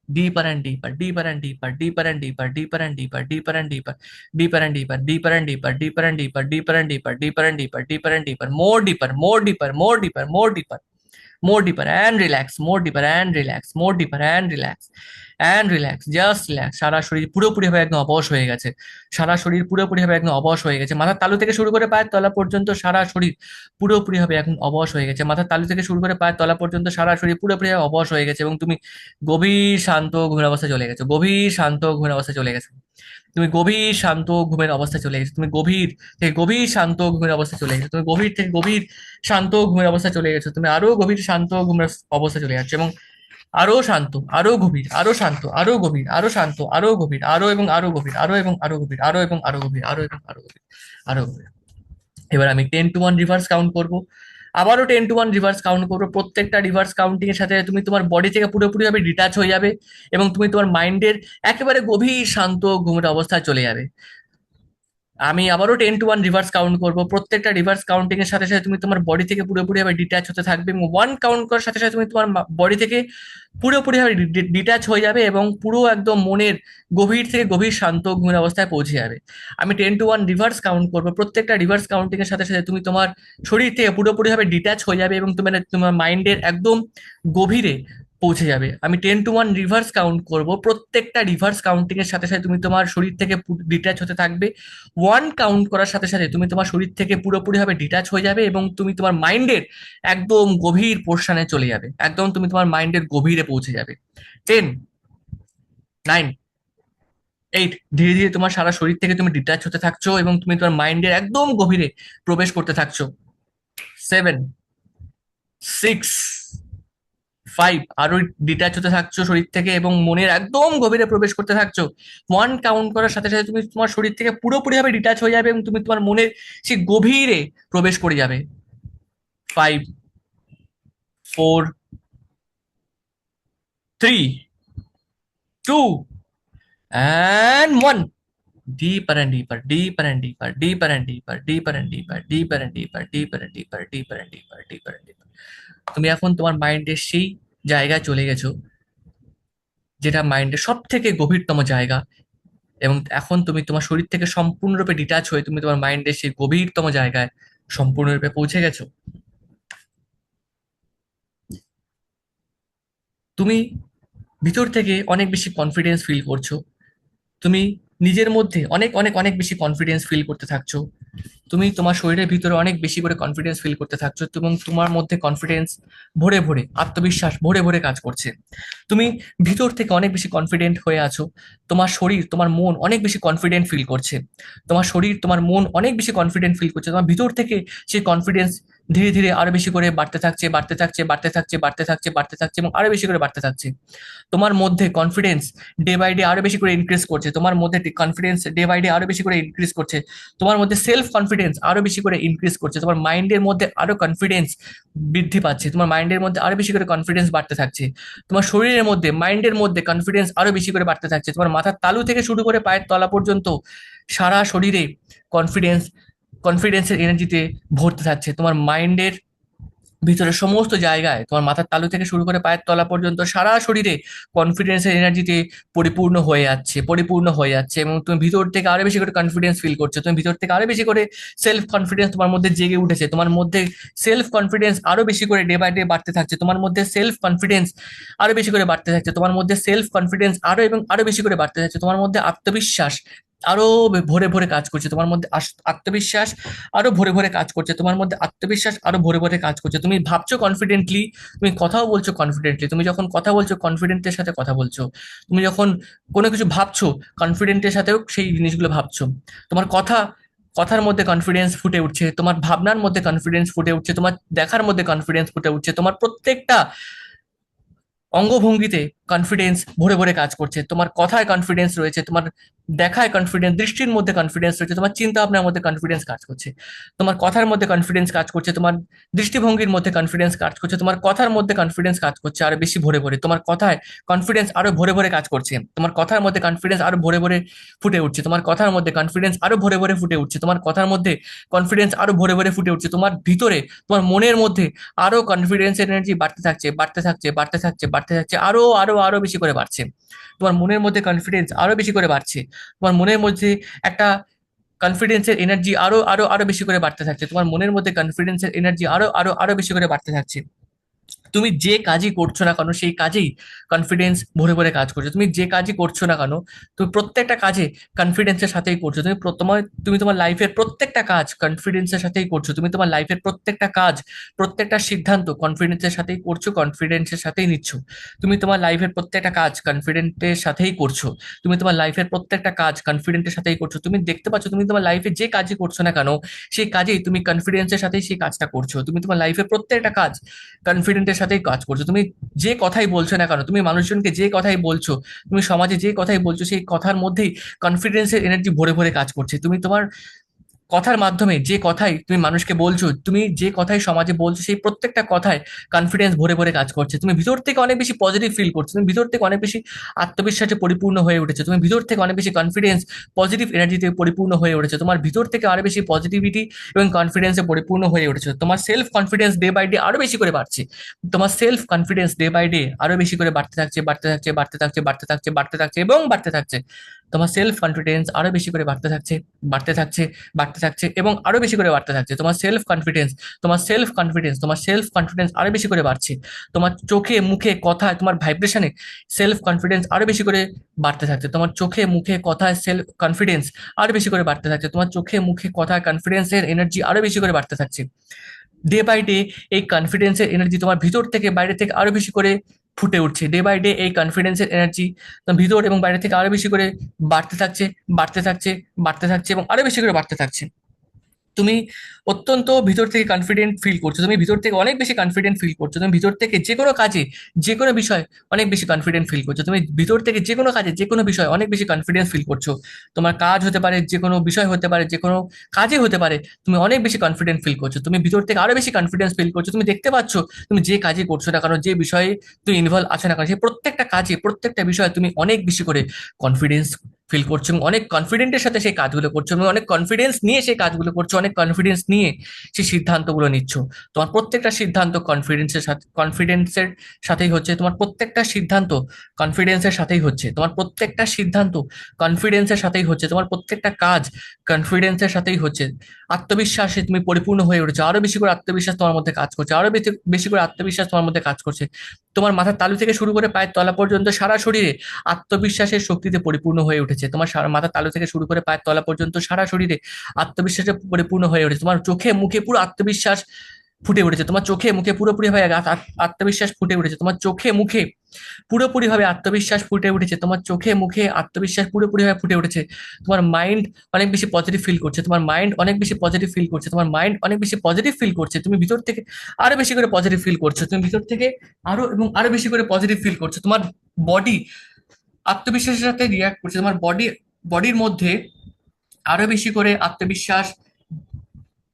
Deeper and deeper, deeper and deeper, deeper and deeper, deeper and deeper, deeper and deeper, deeper and deeper, deeper and deeper, deeper and deeper, deeper and deeper, deeper and deeper, deeper and deeper, more deeper, more deeper, more deeper, more deeper, more deeper and relax, more deeper and relax, more deeper and relax and relax, just relax. সারা শরীর পুরোপুরি ভাবে একদম অবশ হয়ে গেছে, সারা শরীর পুরোপুরি ভাবে একদম অবশ হয়ে গেছে। মাথার তালু থেকে শুরু করে পায়ের তলা পর্যন্ত সারা শরীর পুরোপুরি ভাবে এখন অবশ হয়ে গেছে। মাথার তালু থেকে শুরু করে পায়ের তলা পর্যন্ত সারা শরীর পুরোপুরি ভাবে অবশ হয়ে গেছে এবং তুমি গভীর শান্ত ঘুমের অবস্থায় চলে গেছো, গভীর শান্ত ঘুমের অবস্থায় চলে গেছো। তুমি গভীর শান্ত ঘুমের অবস্থায় চলে গেছো, তুমি গভীর থেকে গভীর শান্ত ঘুমের অবস্থায় চলে গেছো, তুমি গভীর থেকে গভীর শান্ত ঘুমের অবস্থায় চলে গেছো, তুমি আরো গভীর শান্ত ঘুমের অবস্থায় চলে যাচ্ছ এবং আরো শান্ত, আরো গভীর, আরো শান্ত, আরো গভীর, আরো শান্ত, আরো গভীর, আরো এবং আরো গভীর, আরো এবং আরো গভীর, আরো এবং আরো গভীর, আরো এবং আরো গভীর, আরো গভীর। এবার আমি 10 to 1 রিভার্স কাউন্ট করব, আবারও 10 to 1 রিভার্স কাউন্ট করবো। প্রত্যেকটা রিভার্স কাউন্টিং এর সাথে তুমি তোমার বডি থেকে পুরোপুরি ভাবে ডিটাচ হয়ে যাবে এবং তুমি তোমার মাইন্ডের একেবারে গভীর শান্ত ঘুমের অবস্থায় চলে যাবে। আমি আবারও 10 to 1 রিভার্স কাউন্ট করবো। প্রত্যেকটা রিভার্স কাউন্টিং এর সাথে সাথে তুমি তোমার বডি থেকে পুরোপুরি ভাবে ডিটাচ হতে থাকবে এবং 1 কাউন্ট করার সাথে সাথে তুমি তোমার বডি থেকে পুরোপুরি ভাবে ডিটাচ হয়ে যাবে এবং পুরো একদম মনের গভীর থেকে গভীর শান্ত ঘুমের অবস্থায় পৌঁছে যাবে। আমি 10 to 1 রিভার্স কাউন্ট করবো। প্রত্যেকটা রিভার্স কাউন্টিং এর সাথে সাথে তুমি তোমার শরীর থেকে পুরোপুরি ভাবে ডিটাচ হয়ে যাবে এবং তোমার তোমার মাইন্ডের একদম গভীরে পৌঁছে যাবে। আমি 10 to 1 রিভার্স কাউন্ট করব। প্রত্যেকটা রিভার্স কাউন্টিং এর সাথে সাথে তুমি তোমার শরীর থেকে ডিটাচ হতে থাকবে। 1 কাউন্ট করার সাথে সাথে তুমি তোমার শরীর থেকে পুরোপুরি ভাবে ডিটাচ হয়ে যাবে এবং তুমি তোমার মাইন্ডের একদম গভীর পোর্শনে চলে যাবে, একদম তুমি তোমার মাইন্ডের গভীরে পৌঁছে যাবে। 10, 9, 8। ধীরে ধীরে তোমার সারা শরীর থেকে তুমি ডিটাচ হতে থাকছো এবং তুমি তোমার মাইন্ডের একদম গভীরে প্রবেশ করতে থাকছো। 7, 6, 5। আরো ডিটাচ হতে থাকছো শরীর থেকে এবং মনের একদম গভীরে প্রবেশ করতে থাকছো। 1 কাউন্ট করার সাথে সাথে তুমি তোমার শরীর থেকে পুরোপুরি ভাবে ডিটাচ হয়ে যাবে এবং তুমি তোমার মনের সেই গভীরে প্রবেশ করে যাবে। 5, 4, 3, 2 and 1. Deeper and deeper, deeper and deeper, deeper and deeper, deeper and deeper, deeper and deeper, deeper and deeper, deeper and deeper, deeper and deeper. তুমি এখন তোমার মাইন্ডের সেই জায়গায় চলে গেছো যেটা মাইন্ডের সব থেকে গভীরতম জায়গা এবং এখন তুমি তোমার শরীর থেকে সম্পূর্ণরূপে ডিটাচ হয়ে তুমি তোমার মাইন্ডের সেই গভীরতম জায়গায় সম্পূর্ণরূপে পৌঁছে গেছো। তুমি ভিতর থেকে অনেক বেশি কনফিডেন্স ফিল করছো, তুমি নিজের মধ্যে অনেক অনেক অনেক বেশি কনফিডেন্স ফিল করতে থাকছো, তুমি তোমার শরীরের ভিতরে অনেক বেশি করে কনফিডেন্স ফিল করতে থাকছো এবং তোমার মধ্যে কনফিডেন্স ভরে ভরে, আত্মবিশ্বাস ভরে ভরে কাজ করছে। তুমি ভিতর থেকে অনেক বেশি কনফিডেন্ট হয়ে আছো, তোমার শরীর তোমার মন অনেক বেশি কনফিডেন্ট ফিল করছে, তোমার শরীর তোমার মন অনেক বেশি কনফিডেন্ট ফিল করছে, তোমার ভিতর থেকে সেই কনফিডেন্স ধীরে ধীরে আরো বেশি করে বাড়তে থাকছে, বাড়তে থাকছে, বাড়তে থাকছে, বাড়তে থাকছে, বাড়তে থাকছে এবং আরো বেশি করে বাড়তে থাকছে। তোমার মধ্যে কনফিডেন্স ডে বাই ডে আরো বেশি করে ইনক্রিজ করছে, তোমার মধ্যে কনফিডেন্স ডে বাই ডে আরো বেশি করে ইনক্রিজ করছে, তোমার মধ্যে সেলফ কনফিডেন্স আরো বেশি করে ইনক্রিজ করছে, তোমার মাইন্ডের মধ্যে আরো কনফিডেন্স বৃদ্ধি পাচ্ছে, তোমার মাইন্ডের মধ্যে আরো বেশি করে কনফিডেন্স বাড়তে থাকছে, তোমার শরীরের মধ্যে মাইন্ডের মধ্যে কনফিডেন্স আরো বেশি করে বাড়তে থাকছে, তোমার মাথার তালু থেকে শুরু করে পায়ের তলা পর্যন্ত সারা শরীরে কনফিডেন্স কনফিডেন্সের এনার্জিতে ভরতে থাকছে, তোমার মাইন্ডের ভিতরে সমস্ত জায়গায় তোমার মাথার তালু থেকে শুরু করে পায়ের তলা পর্যন্ত সারা শরীরে কনফিডেন্সের এনার্জিতে পরিপূর্ণ হয়ে যাচ্ছে, পরিপূর্ণ হয়ে যাচ্ছে এবং তুমি ভিতর থেকে আরো বেশি করে কনফিডেন্স ফিল করছো, তুমি ভিতর থেকে আরো বেশি করে সেলফ কনফিডেন্স তোমার মধ্যে জেগে উঠেছে, তোমার মধ্যে সেলফ কনফিডেন্স আরো বেশি করে ডে বাই ডে বাড়তে থাকছে, তোমার মধ্যে সেলফ কনফিডেন্স আরো বেশি করে বাড়তে থাকছে, তোমার মধ্যে সেলফ কনফিডেন্স আরো এবং আরো বেশি করে বাড়তে থাকছে, তোমার মধ্যে আত্মবিশ্বাস আরো ভরে ভরে কাজ করছে, তোমার মধ্যে আত্মবিশ্বাস আরো ভরে ভরে কাজ করছে, তোমার মধ্যে আত্মবিশ্বাস আরো ভরে ভরে কাজ করছে, তুমি ভাবছো কনফিডেন্টলি, তুমি কথাও বলছো কনফিডেন্টলি, তুমি যখন কথা বলছো কনফিডেন্টের সাথে কথা বলছো, তুমি যখন কোনো কিছু ভাবছো কনফিডেন্টের সাথেও সেই জিনিসগুলো ভাবছো, তোমার কথার মধ্যে কনফিডেন্স ফুটে উঠছে, তোমার ভাবনার মধ্যে কনফিডেন্স ফুটে উঠছে, তোমার দেখার মধ্যে কনফিডেন্স ফুটে উঠছে, তোমার প্রত্যেকটা অঙ্গভঙ্গিতে কনফিডেন্স ভরে ভরে কাজ করছে, তোমার কথায় কনফিডেন্স রয়েছে, তোমার দেখায় কনফিডেন্স, দৃষ্টির মধ্যে কনফিডেন্স রয়েছে, তোমার চিন্তা ভাবনার মধ্যে কনফিডেন্স কাজ করছে, তোমার কথার মধ্যে কনফিডেন্স কাজ করছে, তোমার দৃষ্টিভঙ্গির মধ্যে কনফিডেন্স কাজ করছে, তোমার কথার মধ্যে কনফিডেন্স কাজ করছে আরো বেশি ভরে ভরে, তোমার কথায় কনফিডেন্স আরো ভরে ভরে কাজ করছে, তোমার কথার মধ্যে কনফিডেন্স আরো ভরে ভরে ফুটে উঠছে, তোমার কথার মধ্যে কনফিডেন্স আরো ভরে ভরে ফুটে উঠছে, তোমার কথার মধ্যে কনফিডেন্স আরো ভরে ভরে ফুটে উঠছে, তোমার ভিতরে তোমার মনের মধ্যে আরো কনফিডেন্স এনার্জি বাড়তে থাকছে, বাড়তে থাকছে, বাড়তে থাকছে, বাড়তে থাকছে, আরো আরো আরো বেশি করে বাড়ছে, তোমার মনের মধ্যে কনফিডেন্স আরো বেশি করে বাড়ছে, তোমার মনের মধ্যে একটা কনফিডেন্সের এনার্জি আরো আরো আরো বেশি করে বাড়তে থাকছে, তোমার মনের মধ্যে কনফিডেন্সের এনার্জি আরো আরো আরো বেশি করে বাড়তে থাকছে, তুমি যে কাজই করছো না কেন সেই কাজেই কনফিডেন্স ভরে ভরে কাজ করছো, তুমি যে কাজই করছো না কেন তুমি প্রত্যেকটা কাজে কনফিডেন্সের সাথেই করছো, তুমি তোমার লাইফের প্রত্যেকটা কাজ কনফিডেন্সের সাথেই করছো, তুমি তোমার লাইফের প্রত্যেকটা কাজ প্রত্যেকটা সিদ্ধান্ত কনফিডেন্সের সাথেই করছো, কনফিডেন্সের সাথেই নিচ্ছ, তুমি তোমার লাইফের প্রত্যেকটা কাজ কনফিডেন্টের সাথেই করছো, তুমি তোমার লাইফের প্রত্যেকটা কাজ কনফিডেন্টের সাথেই করছো, তুমি দেখতে পাচ্ছ তুমি তোমার লাইফে যে কাজই করছো না কেন সেই কাজেই তুমি কনফিডেন্সের সাথেই সেই কাজটা করছো, তুমি তোমার লাইফের প্রত্যেকটা কাজ কনফিডেন্টের সাথেই কাজ করছো, তুমি যে কথাই বলছো না কেন, তুমি মানুষজনকে যে কথাই বলছো, তুমি সমাজে যে কথাই বলছো সেই কথার মধ্যেই কনফিডেন্সের এনার্জি ভরে ভরে কাজ করছে, তুমি তোমার কথার মাধ্যমে যে কথাই তুমি মানুষকে বলছো, তুমি যে কথাই সমাজে বলছো সেই প্রত্যেকটা কথায় কনফিডেন্স ভরে ভরে কাজ করছে, তুমি ভিতর থেকে অনেক বেশি পজিটিভ ফিল করছো, তুমি ভিতর থেকে অনেক বেশি আত্মবিশ্বাসে পরিপূর্ণ হয়ে উঠেছে, তুমি ভিতর থেকে অনেক বেশি কনফিডেন্স পজিটিভ এনার্জিতে পরিপূর্ণ হয়ে উঠেছে, তোমার ভিতর থেকে আরো বেশি পজিটিভিটি এবং কনফিডেন্সে পরিপূর্ণ হয়ে উঠেছে, তোমার self confidence day by day আরো বেশি করে বাড়ছে, তোমার self confidence day by day আরো বেশি করে বাড়তে থাকছে, বাড়তে থাকছে, বাড়তে থাকছে, বাড়তে থাকছে, বাড়তে থাকছে এবং বাড়তে থাকছে, তোমার সেলফ কনফিডেন্স আরো বেশি করে বাড়তে থাকছে, বাড়তে থাকছে, বাড়তে থাকছে এবং আরো বেশি করে বাড়তে থাকছে, তোমার সেলফ কনফিডেন্স, তোমার সেলফ কনফিডেন্স, তোমার সেলফ কনফিডেন্স আরো বেশি করে বাড়ছে, তোমার চোখে মুখে কথায় তোমার ভাইব্রেশনে সেলফ কনফিডেন্স আরো বেশি করে বাড়তে থাকছে, তোমার চোখে মুখে কথায় সেলফ কনফিডেন্স আরো বেশি করে বাড়তে থাকছে, তোমার চোখে মুখে কথায় কনফিডেন্সের এনার্জি আরো বেশি করে বাড়তে থাকছে, ডে বাই ডে এই কনফিডেন্সের এনার্জি তোমার ভিতর থেকে বাইরে থেকে আরো বেশি করে ফুটে উঠছে, ডে বাই ডে এই কনফিডেন্সের এনার্জি তোমার ভিতর এবং বাইরে থেকে আরো বেশি করে বাড়তে থাকছে, বাড়তে থাকছে, বাড়তে থাকছে এবং আরো বেশি করে বাড়তে থাকছে, তুমি অত্যন্ত ভিতর থেকে কনফিডেন্ট ফিল করছো, তুমি ভিতর থেকে অনেক বেশি কনফিডেন্ট ফিল করছো, তুমি ভিতর থেকে যে কোনো কাজে যে কোনো বিষয় অনেক বেশি কনফিডেন্ট ফিল করছো, তুমি ভিতর থেকে যে কোনো কাজে যে কোনো বিষয় অনেক বেশি কনফিডেন্স ফিল করছো, তোমার কাজ হতে পারে যে কোনো বিষয় হতে পারে যে কোনো কাজে হতে পারে, তুমি অনেক বেশি কনফিডেন্ট ফিল করছো, তুমি ভিতর থেকে আরো বেশি কনফিডেন্স ফিল করছো, তুমি দেখতে পাচ্ছ তুমি যে কাজই করছো না কারণ যে বিষয়ে তুমি ইনভলভ আছো না কারণ সেই প্রত্যেকটা কাজে প্রত্যেকটা বিষয়ে তুমি অনেক বেশি করে কনফিডেন্স ফিল করছো এবং অনেক কনফিডেন্টের সাথে সেই কাজগুলো করছো এবং অনেক কনফিডেন্স নিয়ে সেই কাজগুলো করছো, অনেক কনফিডেন্স নিয়ে সেই সিদ্ধান্তগুলো নিচ্ছ, তোমার প্রত্যেকটা সিদ্ধান্ত কনফিডেন্সের সাথেই হচ্ছে, তোমার প্রত্যেকটা সিদ্ধান্ত কনফিডেন্সের সাথেই হচ্ছে, তোমার প্রত্যেকটা সিদ্ধান্ত কনফিডেন্সের সাথেই হচ্ছে, তোমার প্রত্যেকটা কাজ কনফিডেন্সের সাথেই হচ্ছে, আত্মবিশ্বাসে তুমি পরিপূর্ণ হয়ে উঠেছো, আরো বেশি করে আত্মবিশ্বাস তোমার মধ্যে কাজ করছে, আরো বেশি বেশি করে আত্মবিশ্বাস তোমার মধ্যে কাজ করছে, তোমার মাথার তালু থেকে শুরু করে পায়ের তলা পর্যন্ত সারা শরীরে আত্মবিশ্বাসের শক্তিতে পরিপূর্ণ হয়ে উঠেছে, তোমার মাথার তালু থেকে শুরু করে পায়ের তলা পর্যন্ত সারা শরীরে আত্মবিশ্বাসে পরিপূর্ণ হয়ে উঠেছে, তোমার চোখে মুখে পুরো আত্মবিশ্বাস ফুটে উঠেছে, তোমার চোখে মুখে পুরোপুরি ভাবে আত্মবিশ্বাস ফুটে উঠেছে, তোমার চোখে মুখে পুরোপুরি ভাবে আত্মবিশ্বাস ফুটে উঠেছে, তোমার চোখে মুখে আত্মবিশ্বাস পুরোপুরি ভাবে ফুটে উঠেছে। তোমার মাইন্ড অনেক বেশি পজিটিভ ফিল করছে, তোমার মাইন্ড অনেক বেশি পজিটিভ ফিল করছে, তোমার মাইন্ড অনেক বেশি পজিটিভ ফিল করছে, তুমি ভিতর থেকে আরো বেশি করে পজিটিভ ফিল করছো, তুমি ভিতর থেকে আরো এবং আরো বেশি করে পজিটিভ ফিল করছো। তোমার বডি আত্মবিশ্বাসের সাথে রিয়াক্ট করছে, তোমার বডির মধ্যে আরো বেশি করে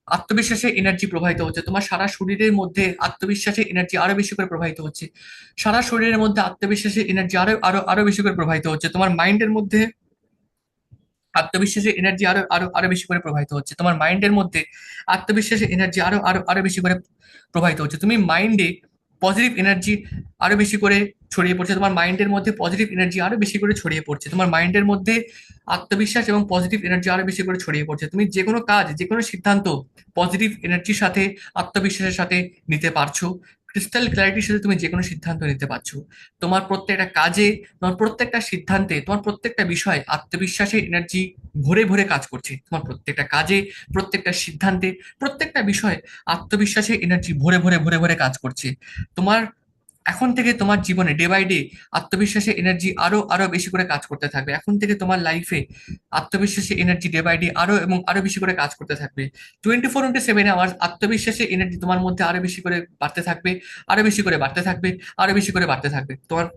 আত্মবিশ্বাসের এনার্জি প্রবাহিত হচ্ছে, তোমার সারা শরীরের মধ্যে আত্মবিশ্বাসের এনার্জি আরো বেশি করে প্রবাহিত হচ্ছে, সারা শরীরের মধ্যে আত্মবিশ্বাসের এনার্জি আরো আরো আরো বেশি করে প্রবাহিত হচ্ছে, তোমার মাইন্ডের মধ্যে আত্মবিশ্বাসের এনার্জি আরো আরো আরো বেশি করে প্রবাহিত হচ্ছে, তোমার মাইন্ডের মধ্যে আত্মবিশ্বাসের এনার্জি আরো আরো আরো বেশি করে প্রবাহিত হচ্ছে, তুমি মাইন্ডে পজিটিভ এনার্জি আরো বেশি করে ছড়িয়ে পড়ছে, তোমার মাইন্ডের মধ্যে পজিটিভ এনার্জি আরো বেশি করে ছড়িয়ে পড়ছে, তোমার মাইন্ডের মধ্যে আত্মবিশ্বাস এবং পজিটিভ এনার্জি আরো বেশি করে ছড়িয়ে পড়ছে, তুমি যে কোনো কাজ যে কোনো সিদ্ধান্ত পজিটিভ এনার্জির সাথে আত্মবিশ্বাসের সাথে নিতে পারছো, ক্রিস্টাল ক্ল্যারিটির সাথে তুমি যে কোনো সিদ্ধান্ত নিতে পারছো, তোমার প্রত্যেকটা কাজে, তোমার প্রত্যেকটা সিদ্ধান্তে, তোমার প্রত্যেকটা বিষয়ে আত্মবিশ্বাসের এনার্জি ভরে ভরে কাজ করছে, তোমার প্রত্যেকটা কাজে, প্রত্যেকটা সিদ্ধান্তে, প্রত্যেকটা বিষয়ে আত্মবিশ্বাসের এনার্জি ভরে ভরে ভরে ভরে কাজ করছে। তোমার এখন থেকে তোমার জীবনে ডে বাই ডে আত্মবিশ্বাসের এনার্জি আরো আরো বেশি করে কাজ করতে থাকবে, এখন থেকে তোমার লাইফে আত্মবিশ্বাসের এনার্জি ডে বাই ডে আরো এবং আরো বেশি করে কাজ করতে থাকবে। 24/7 আওয়ার্স আত্মবিশ্বাসের এনার্জি তোমার মধ্যে আরো বেশি করে বাড়তে থাকবে, আরো বেশি করে বাড়তে থাকবে, আরো বেশি করে বাড়তে থাকবে। তোমার